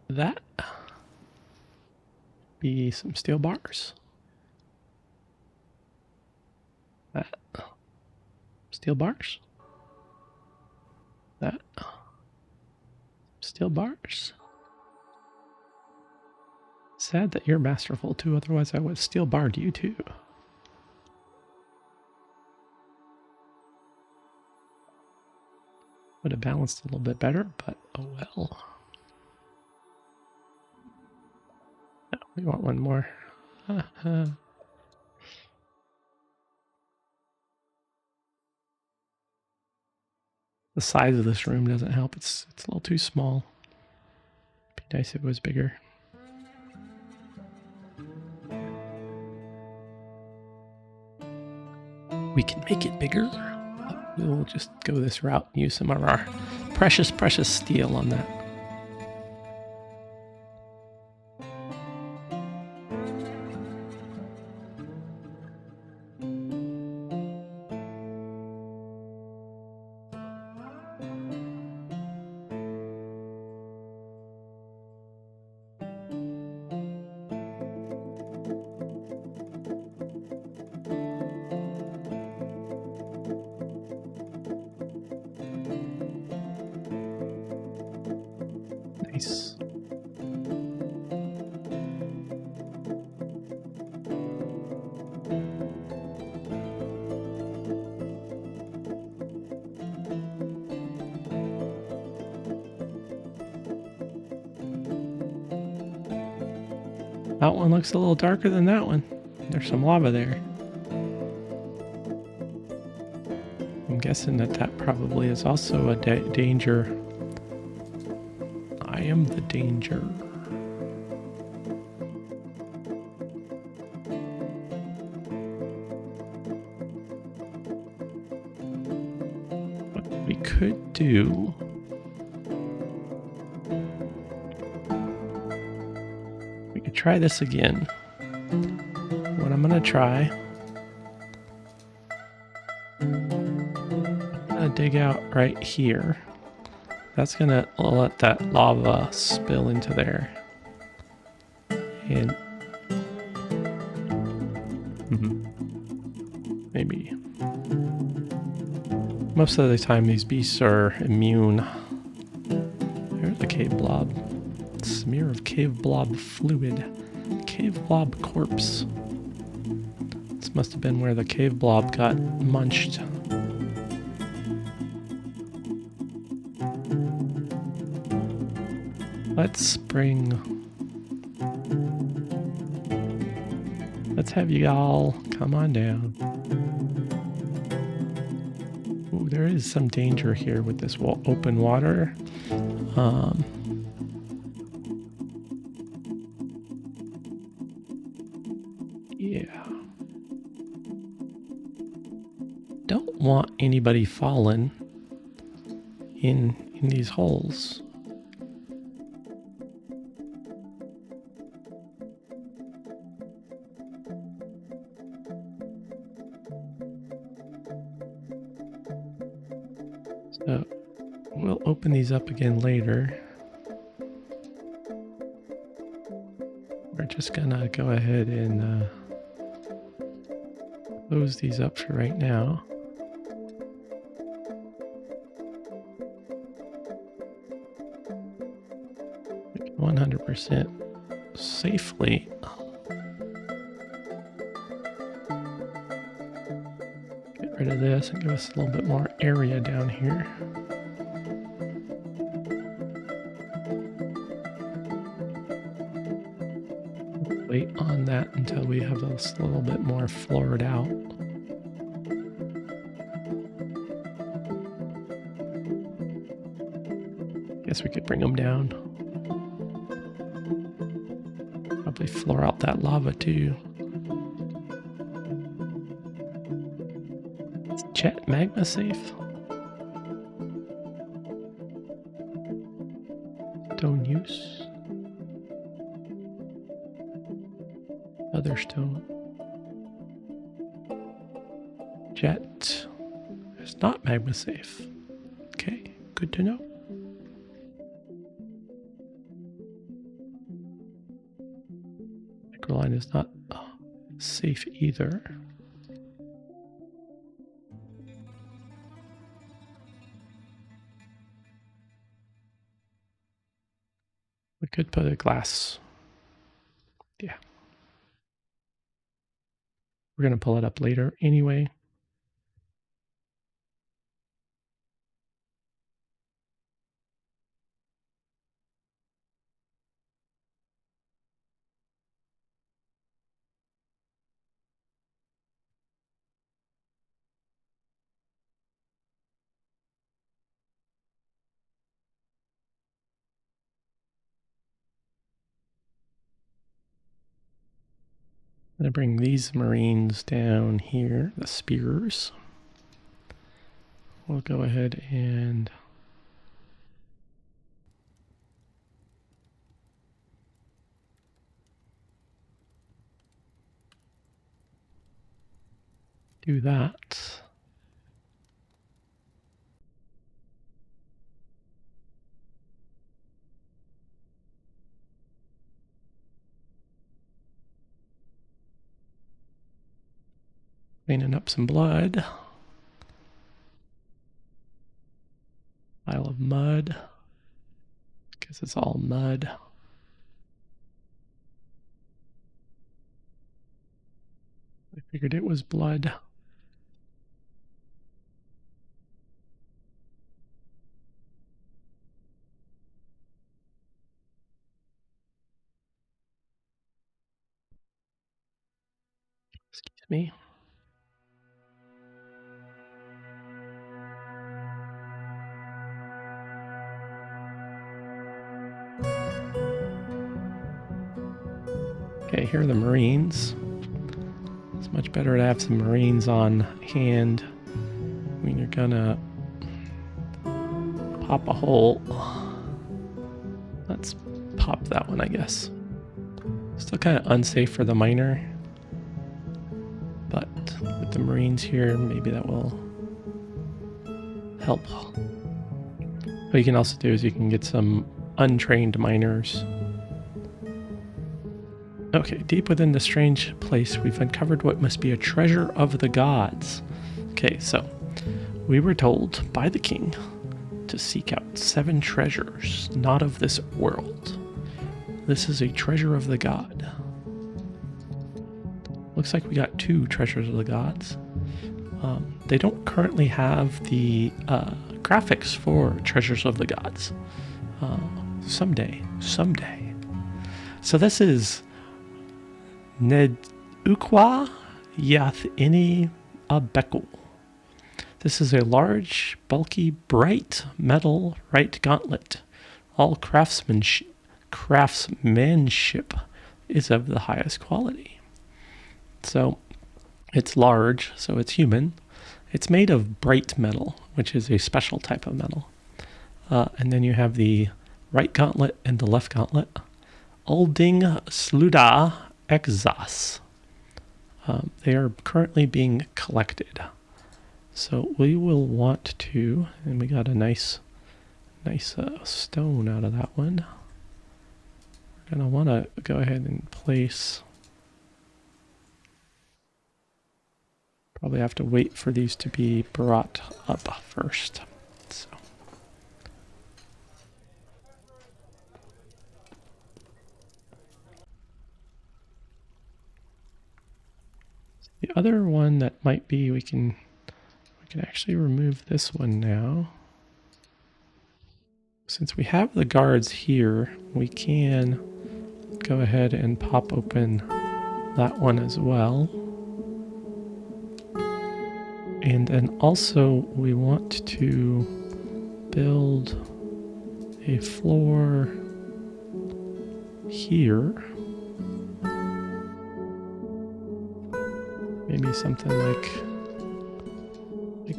that. Be some steel bars. That. Steel bars. That. Steel bars. Sad that you're masterful too, otherwise I would have steel barred you too. Would have balanced a little bit better, but oh well. No, we want one more. The size of this room doesn't help. It's a little too small. It'd be nice if it was bigger. We can make it bigger. We'll just go this route and use some of our precious, precious steel on that. Nice. That one looks a little darker than that one. There's some lava there. I'm guessing that probably is also a danger. I am the danger. What we could do... we could try this again. What I'm gonna try... I'm gonna dig out right here. That's gonna let that lava spill into there. And Maybe. Most of the time these beasts are immune. There's the cave blob. Smear of cave blob fluid. Cave blob corpse. This must have been where the cave blob got munched. Let's have you all come on down. Ooh, there is some danger here with this open water. Yeah. Don't want anybody falling in these holes. So we'll open these up again later. We're just gonna go ahead and close these up for right now. We can 100% safely. Get rid of this and give us a little bit more area down here. Wait on that until we have this a little bit more floored out. Guess we could bring them down. Probably floor out that lava too. Is Chet magma safe? Stone use. Other stone. Jet is not magma safe. Okay, good to know. Microline is not safe either. We could put a glass. Yeah. We're going to pull it up later anyway. I'm going to bring these marines down here, the spears. We'll go ahead and do that. Cleaning up some blood. Pile of mud. Guess it's all mud. I figured it was blood. Excuse me. Okay, here are the Marines. It's much better to have some Marines on hand when you're gonna pop a hole. Let's pop that one, I guess. Still kind of unsafe for the miner, but with the Marines here, maybe that will help. What you can also do is you can get some untrained miners. Okay, deep within the strange place, we've uncovered what must be a treasure of the gods. Okay, so we were told by the king to seek out 7 treasures, not of this world. This is a treasure of the god. Looks like we got 2 treasures of the gods. They don't currently have the graphics for treasures of the gods. Someday. So this is Nedukwa Yath Ini Abeku. This is a large, bulky, bright metal right gauntlet. All craftsmanship is of the highest quality. So it's large, so it's human. It's made of bright metal, which is a special type of metal. And then you have the right gauntlet and the left gauntlet. Ulding Sluda Exas. They are currently being collected. So we will want to, and we got a nice stone out of that one. We're going to want to go ahead and place, probably have to wait for these to be brought up first. So. The other one that might be, we can actually remove this one now. Since we have the guards here, we can go ahead and pop open that one as well. And then also we want to build a floor here. Maybe something like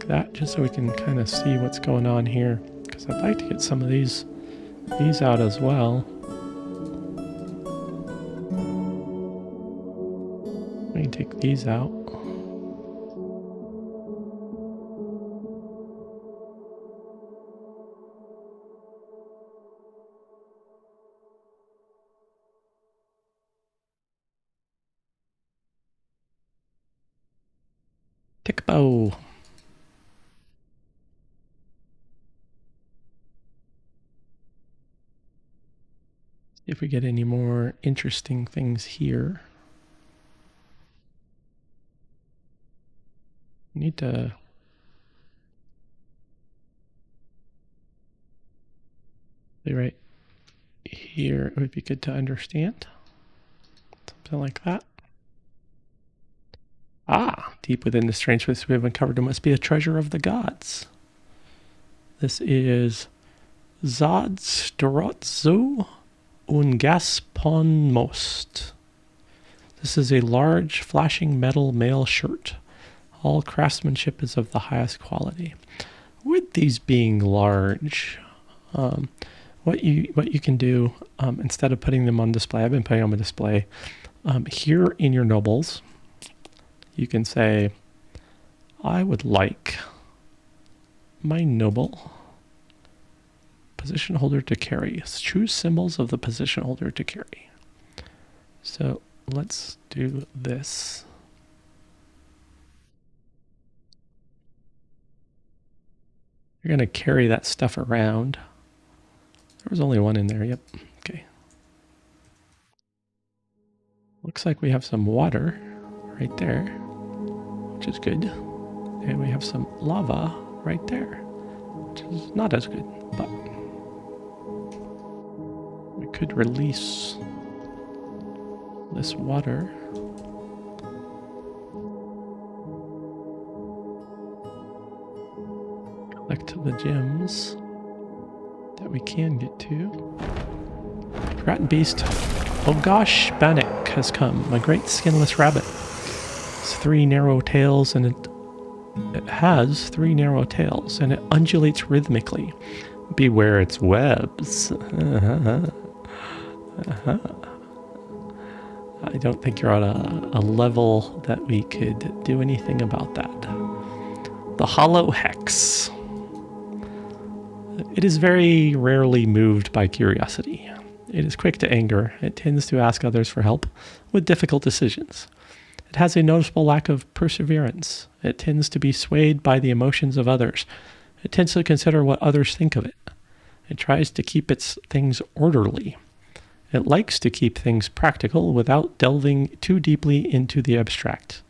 that, just so we can kind of see what's going on here. Because I'd like to get some of these out as well. We can take these out. Tickbow. See if we get any more interesting things here. We need to right here. It would be good to understand. Something like that. Ah, deep within the strange place we have uncovered, there must be a treasure of the gods. This is Zadstrotzo Ungasponmost. This is a large, flashing metal mail shirt. All craftsmanship is of the highest quality. With these being large, what you can do, instead of putting them on display, I've been putting them on display, here in your nobles, you can say, I would like my noble position holder to carry. Choose symbols of the position holder to carry. So let's do this. You're going to carry that stuff around. There was only one in there. Yep. Okay. Looks like we have some water right there, which is good. And we have some lava right there, which is not as good, but we could release this water. Collect the gems that we can get to. Forgotten beast. Oh gosh, Bannock has come. My great skinless rabbit. It's 3 narrow tails, and it has 3 narrow tails, and it undulates rhythmically. Beware its webs. I don't think you're on a level that we could do anything about that. The Hollow Hex. It is very rarely moved by curiosity. It is quick to anger. It tends to ask others for help with difficult decisions. It has a noticeable lack of perseverance. It tends to be swayed by the emotions of others. It tends to consider what others think of it. It tries to keep its things orderly. It likes to keep things practical without delving too deeply into the abstract.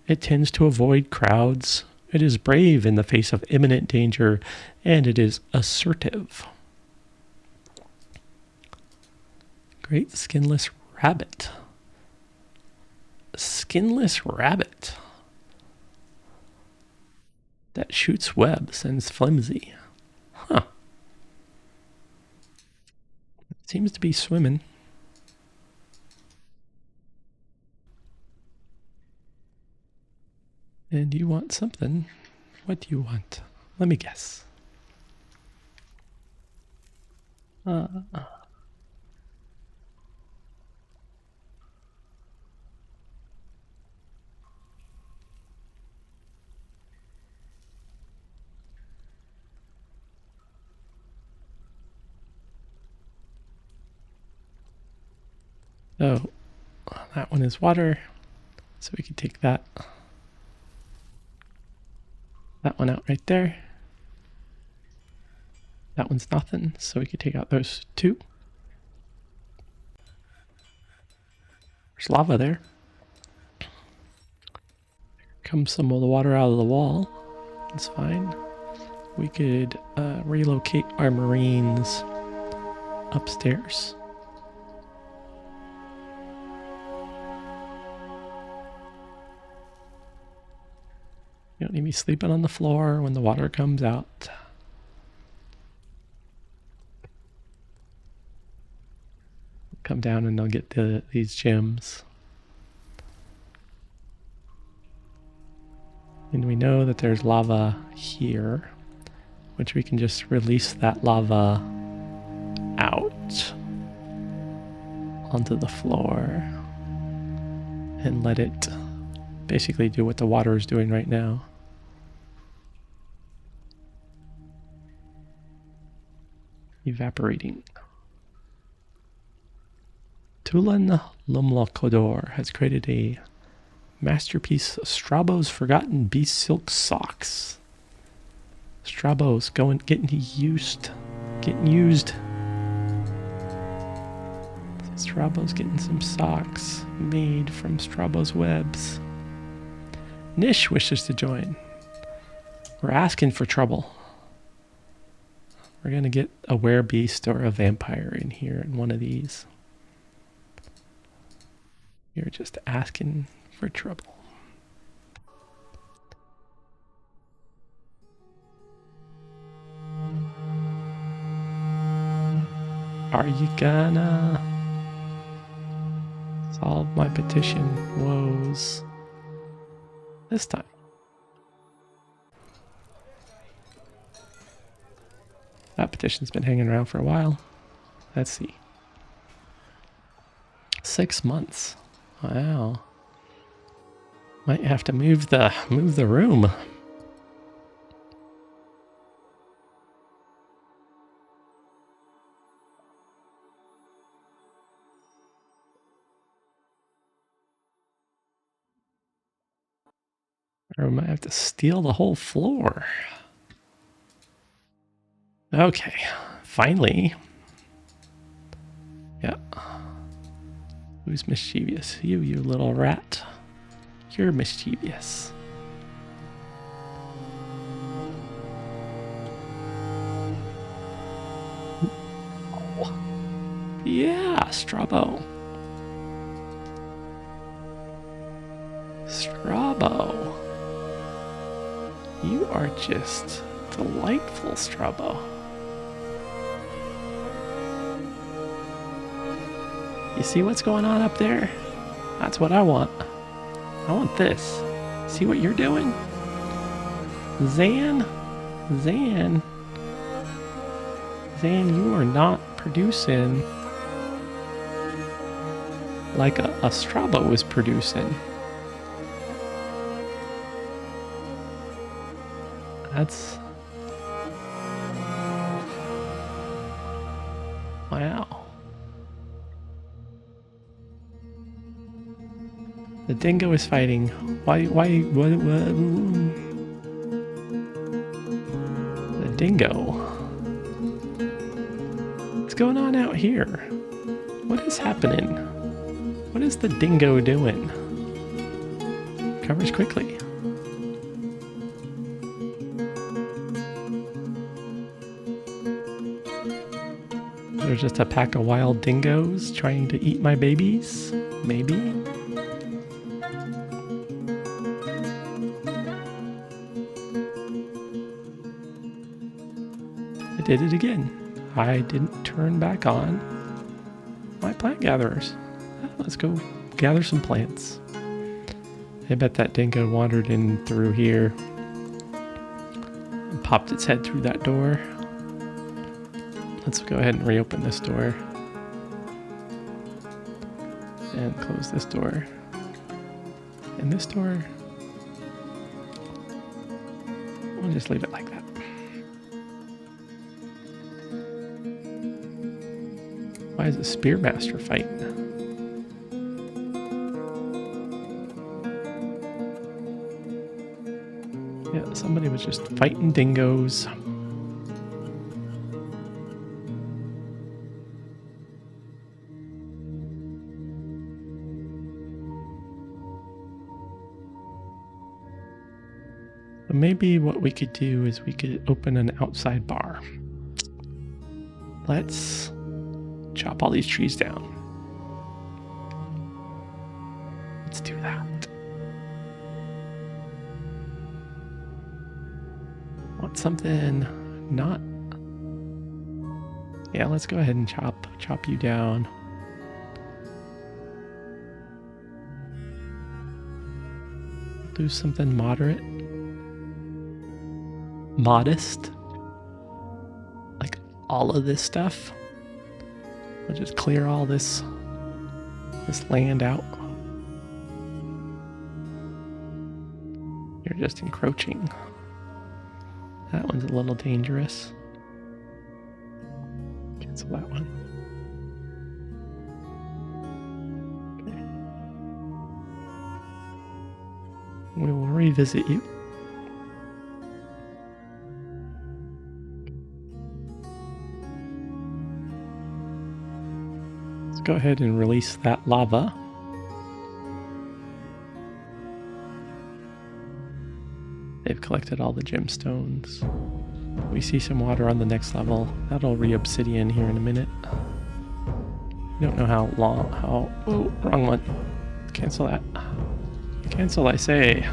It tends to avoid crowds. It is brave in the face of imminent danger, and it is assertive. Great skinless rabbit. Skinless rabbit that shoots webs and is flimsy. Huh. Seems to be swimming. And you want something. What do you want? Let me guess. Oh, that one is water. So we can take that one out right there. That one's nothing, so we could take out those two. There's lava there. Comes some of the water out of the wall. That's fine. We could relocate our marines upstairs. You don't need me sleeping on the floor when the water comes out. Come down and they'll get these gems. And we know that there's lava here, which we can just release that lava out onto the floor and let it basically do what the water is doing right now. Evaporating. Tulan Lumlokodor has created a masterpiece, Strabo's Forgotten Beast Silk Socks. Strabo's getting used. Strabo's getting some socks made from Strabo's webs. Nish wishes to join. We're asking for trouble. We're going to get a werebeast or a vampire in here in one of these. You're just asking for trouble. Are you gonna solve my petition woes this time? That petition's been hanging around for a while. Let's see. 6 months. Wow. Might have to move the room. Or we might have to steal the whole floor. Okay, finally. Yeah. Who's mischievous? You little rat. You're mischievous. Yeah, Strabo. Strabo. You are just delightful, Strabo. You see what's going on up there? That's what I want. I want this. See what you're doing? Zan, you are not producing like a Strabo is producing. That's... Wow. The dingo is fighting. Why, what, the dingo. What's going on out here? What is happening? What is the dingo doing? Covers quickly. There's just a pack of wild dingoes trying to eat my babies? Maybe? I did it again. I didn't turn back on my plant gatherers. Let's go gather some plants. I bet that dingo wandered in through here and popped its head through that door. Let's go ahead and reopen this door and close this door. And this door, we'll just leave it like that. Why is a spearmaster fighting? Yeah, somebody was just fighting dingoes. But maybe what we could do is we could open an outside bar. Let's chop all these trees down. Let's do that. Want something not... Yeah, let's go ahead and chop you down. Do something moderate. Modest. Like all of this stuff. We'll just clear all this land out. You're just encroaching. That one's a little dangerous. Cancel that one. Okay. We will revisit you. Let's go ahead and release that lava. They've collected all the gemstones. We see some water on the next level. That'll re-obsidian here in a minute. Don't know how long, oh, wrong one. Cancel that. Cancel, I say.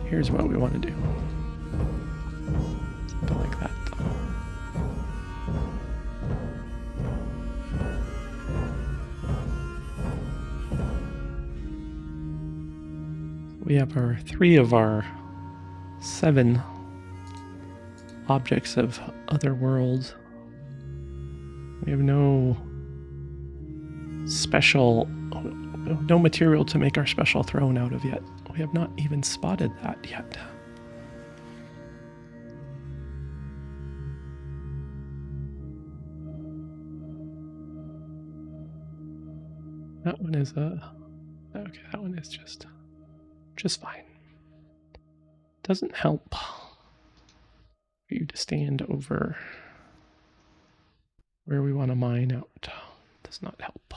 Here's what we want to do. Something like that. We have our 3 of our 7 objects of other worlds. We have no material to make our special throne out of yet. We have not even spotted that yet. That one is okay, that one is just fine. Doesn't help for you to stand over where we want to mine out. Does not help.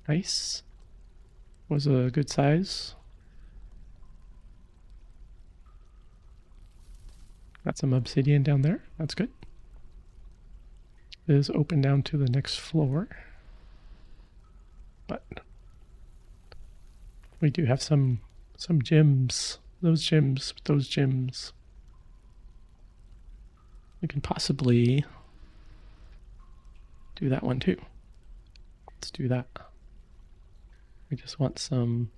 Nice. Was a good size. Got some obsidian down there. That's good. It is open down to the next floor. But we do have some gems. Those gems. We can possibly do that one too. Let's do that. We just want some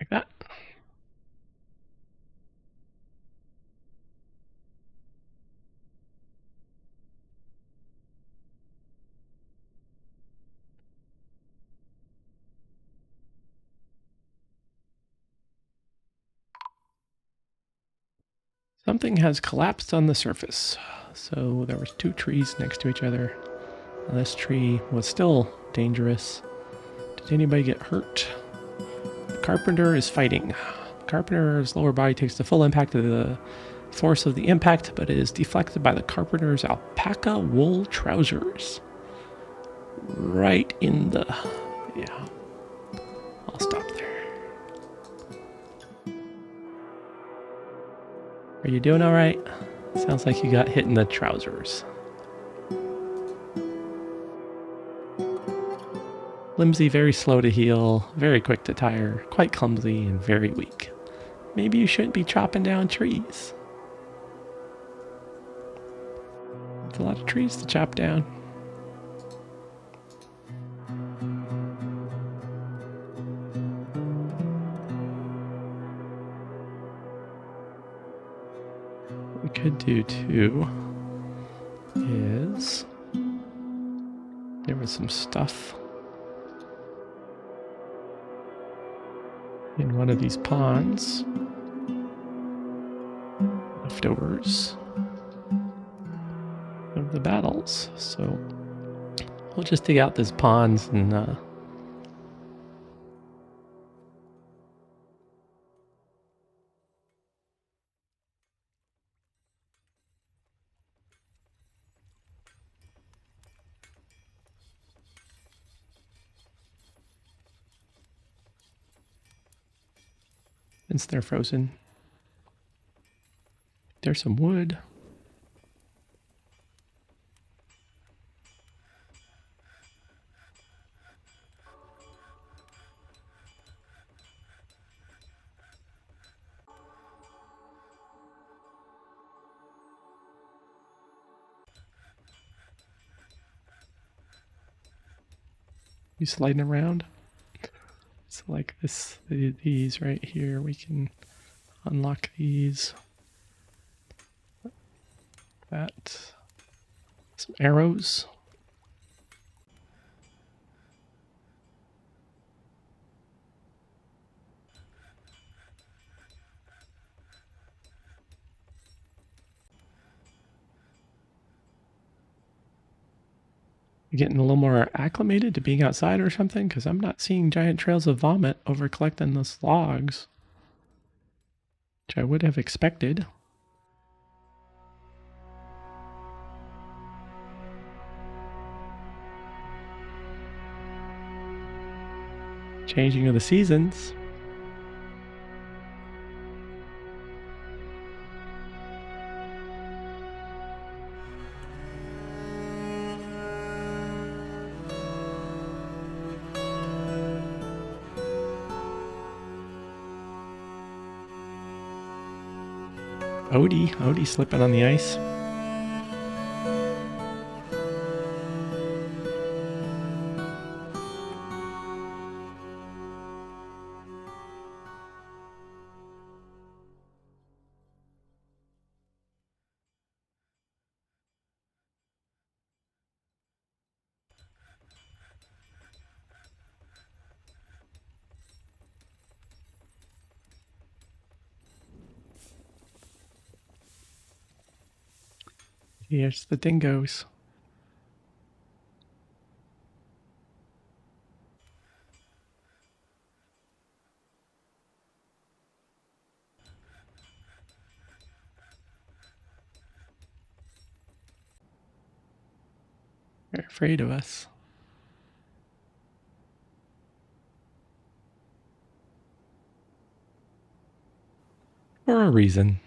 like that. Something has collapsed on the surface. So there was 2 trees next to each other. This tree was still dangerous. Did anybody get hurt? The carpenter is fighting. The carpenter's lower body takes the full impact of the force of the impact, but it is deflected by the carpenter's alpaca wool trousers. Right in the... Yeah. I'll stop there. Are you doing all right? Sounds like you got hit in the trousers. Flimsy, very slow to heal, very quick to tire, quite clumsy, and very weak. Maybe you shouldn't be chopping down trees. It's a lot of trees to chop down. What we could do too is there was some stuff in one of these ponds, leftovers of the battles. So we'll just dig out these ponds and since they're frozen, there's some wood. You sliding around. So like this, these right here, we can unlock these. That. Some arrows. You're getting a little more acclimated to being outside or something? Because I'm not seeing giant trails of vomit over collecting those logs, which I would have expected. Changing of the seasons. Odie slipping on the ice. Here's the dingoes. They're afraid of us. For a reason.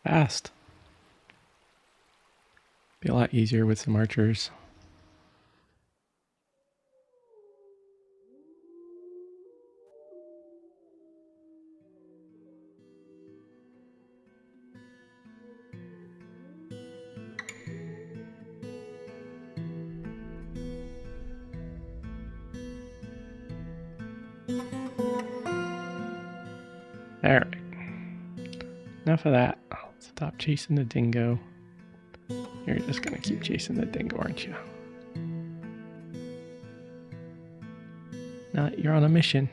Fast. Be a lot easier with some archers. Alright. Enough of that. Stop chasing the dingo. You're just gonna keep chasing the dingo, aren't you? No, you're on a mission.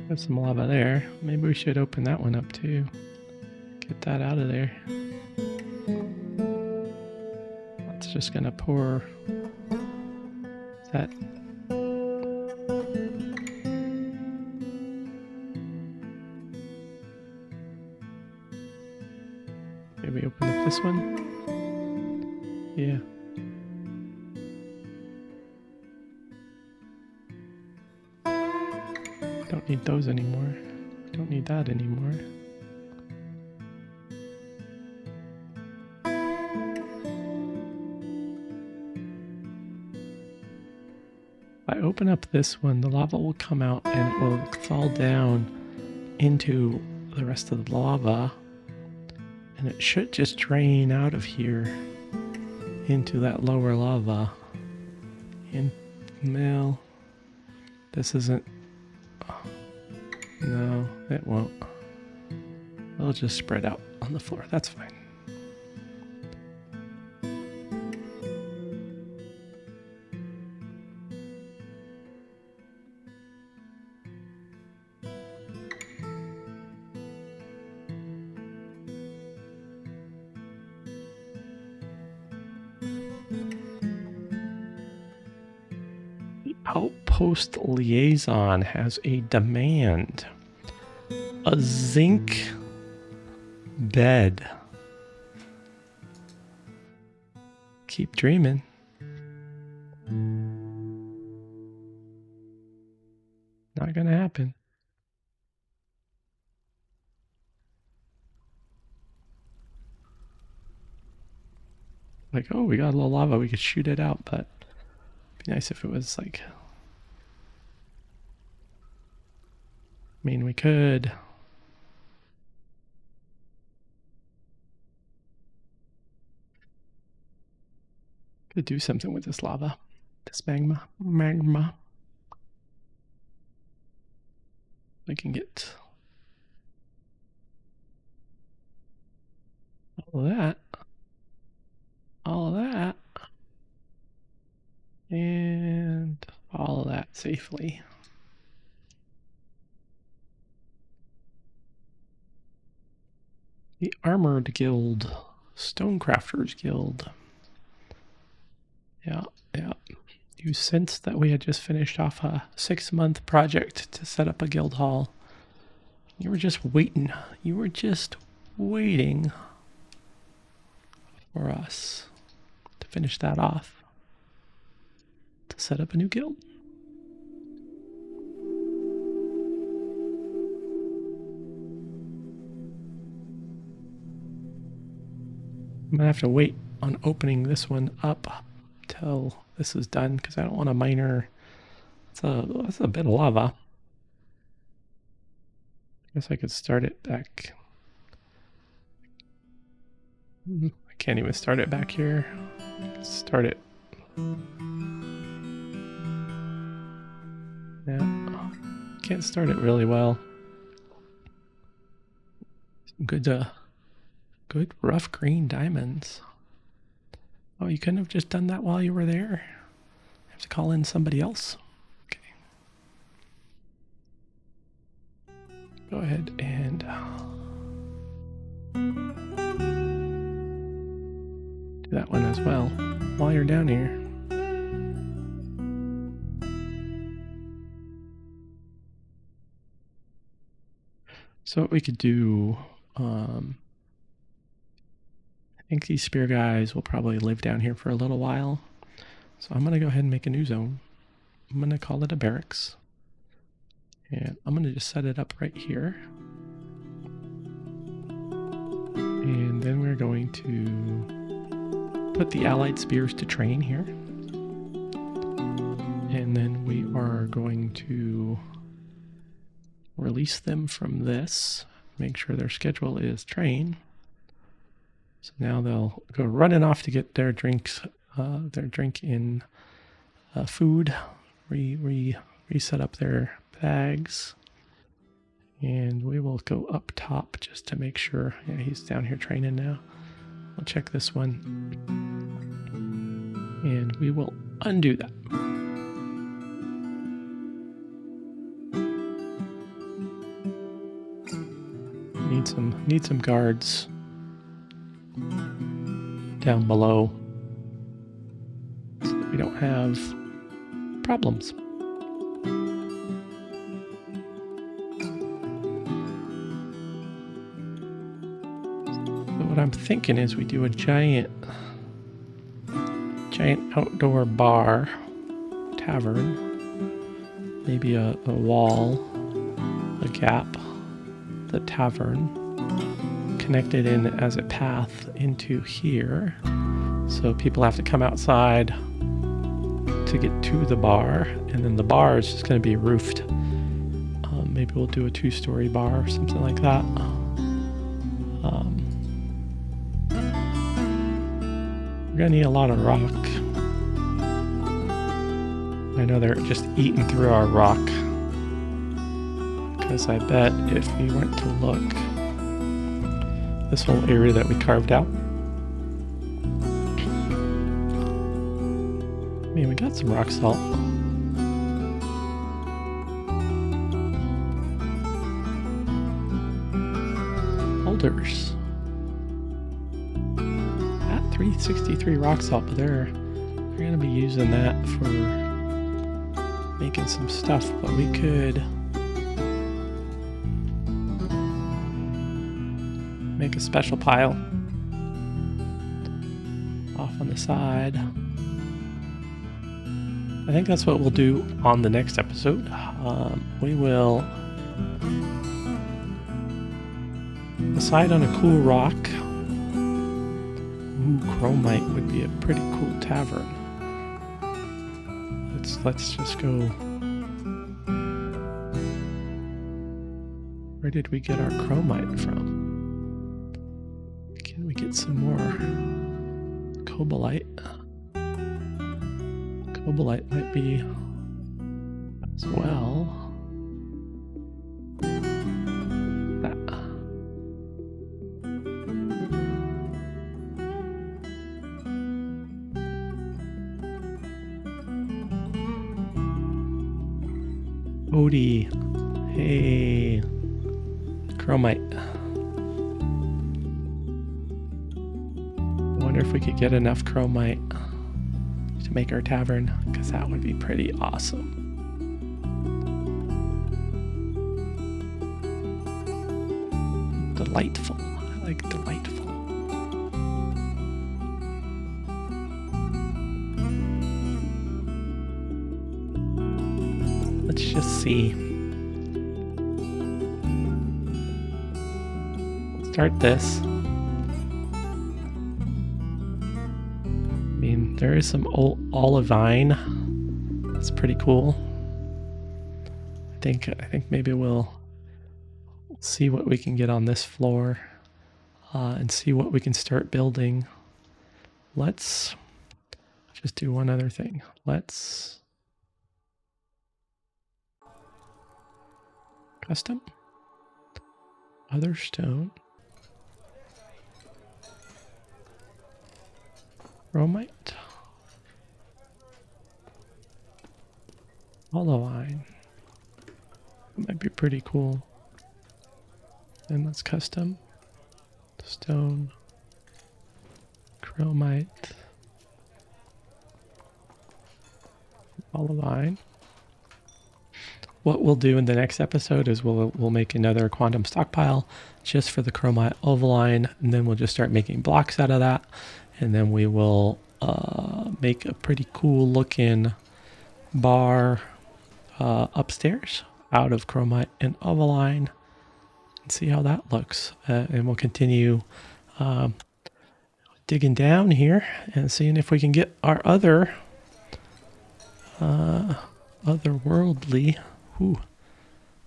Got some lava there. Maybe we should open that one up too. Get that out of there. That's just gonna pour. Is that? Maybe open up this one. Yeah. Don't need those anymore. Don't need that anymore. If I open up this one, the lava will come out and it will fall down into the rest of the lava. And it should just drain out of here into that lower lava. And well, this isn't. No, it won't. It'll just spread out on the floor. That's fine. The Outpost Liaison has a demand. A zinc bed. Keep dreaming. Not gonna happen. Like, oh, we got a little lava, we could shoot it out, but it'd be nice if it was like, I mean, we could. Could do something with this lava, this magma. I can get all of that, and all of that safely. The Armored Guild, Stonecrafters Guild. Yeah. You sensed that we had just finished off a 6-month project to set up a guild hall. You were just waiting. You were just waiting for us to finish that off, to set up a new guild. I'm gonna have to wait on opening this one up till this is done because I don't want a miner. That's a bit of lava. I guess I could start it back. I can't even start it back here. Start it. Yeah, can't start it really well. Some good rough green diamonds. Oh, you couldn't have just done that while you were there? I have to call in somebody else? Okay. Go ahead and do that one as well while you're down here. So what we could do, I think these spear guys will probably live down here for a little while. So I'm going to go ahead and make a new zone. I'm going to call it a barracks. And I'm going to just set it up right here. And then we're going to put the allied spears to train here. And are going to release them from this, make sure their schedule is train. So now they'll go running off to get their drinks, their drink in food, reset up their bags. And we will go up top just to make sure. Yeah, he's down here training now. We'll check this one. And we will undo that. Need some guards down below so that we don't have problems. So what I'm thinking is we do a giant outdoor bar, tavern, maybe a wall, a gap, the tavern, connected in as a path into here. So people have to come outside to get to the bar, and then the bar is just going to be roofed. Maybe we'll do a 2-story bar or something like that. We're going to need a lot of rock. I know they're just eating through our rock. Because I bet if we went to look, this whole area that we carved out, I mean, we got some rock salt. Boulders. At 363 rock salt, but they're going to be using that for making some stuff, but we could make a special pile off on the side. I think that's what we'll do on the next episode. We will decide on a cool rock. Ooh, chromite would be a pretty cool tavern. Let's just go. Where did we get our chromite from? Can we get some more cobalite? Cobalite might be as well. Odie, hey, chromite. I wonder if we could get enough chromite to make our tavern, because that would be pretty awesome. Delightful. I like delightful. Let's just see. Start this. I mean, there is some olivine. That's pretty cool. I think maybe we'll see what we can get on this floor and see what we can start building. Let's just do one other thing. Let's custom other stone, chromite, olivine. That might be pretty cool. And let's custom stone, chromite, olivine. What we'll do in the next episode is we'll make another quantum stockpile just for the chromite olivine, and then we'll just start making blocks out of that, and then we will make a pretty cool looking bar upstairs out of chromite and olivine and see how that looks. And we'll continue digging down here and seeing if we can get our other otherworldly. Ooh,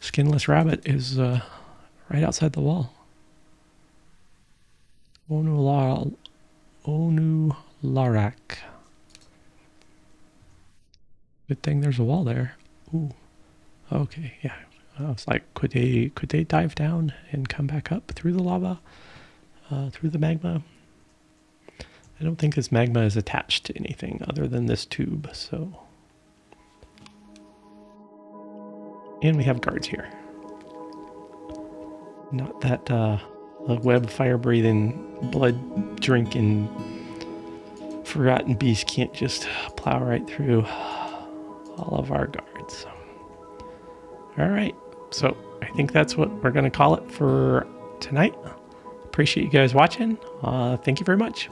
skinless rabbit is right outside the wall. Onu Larak. Good thing there's a wall there. Ooh. Okay, yeah. I was like, could they dive down and come back up through the lava, through the magma? I don't think this magma is attached to anything other than this tube, so. And we have guards here. Not that a web fire breathing, blood drinking, forgotten beast can't just plow right through all of our guards. All right, so I think that's what we're going to call it for tonight. Appreciate you guys watching. Thank you very much.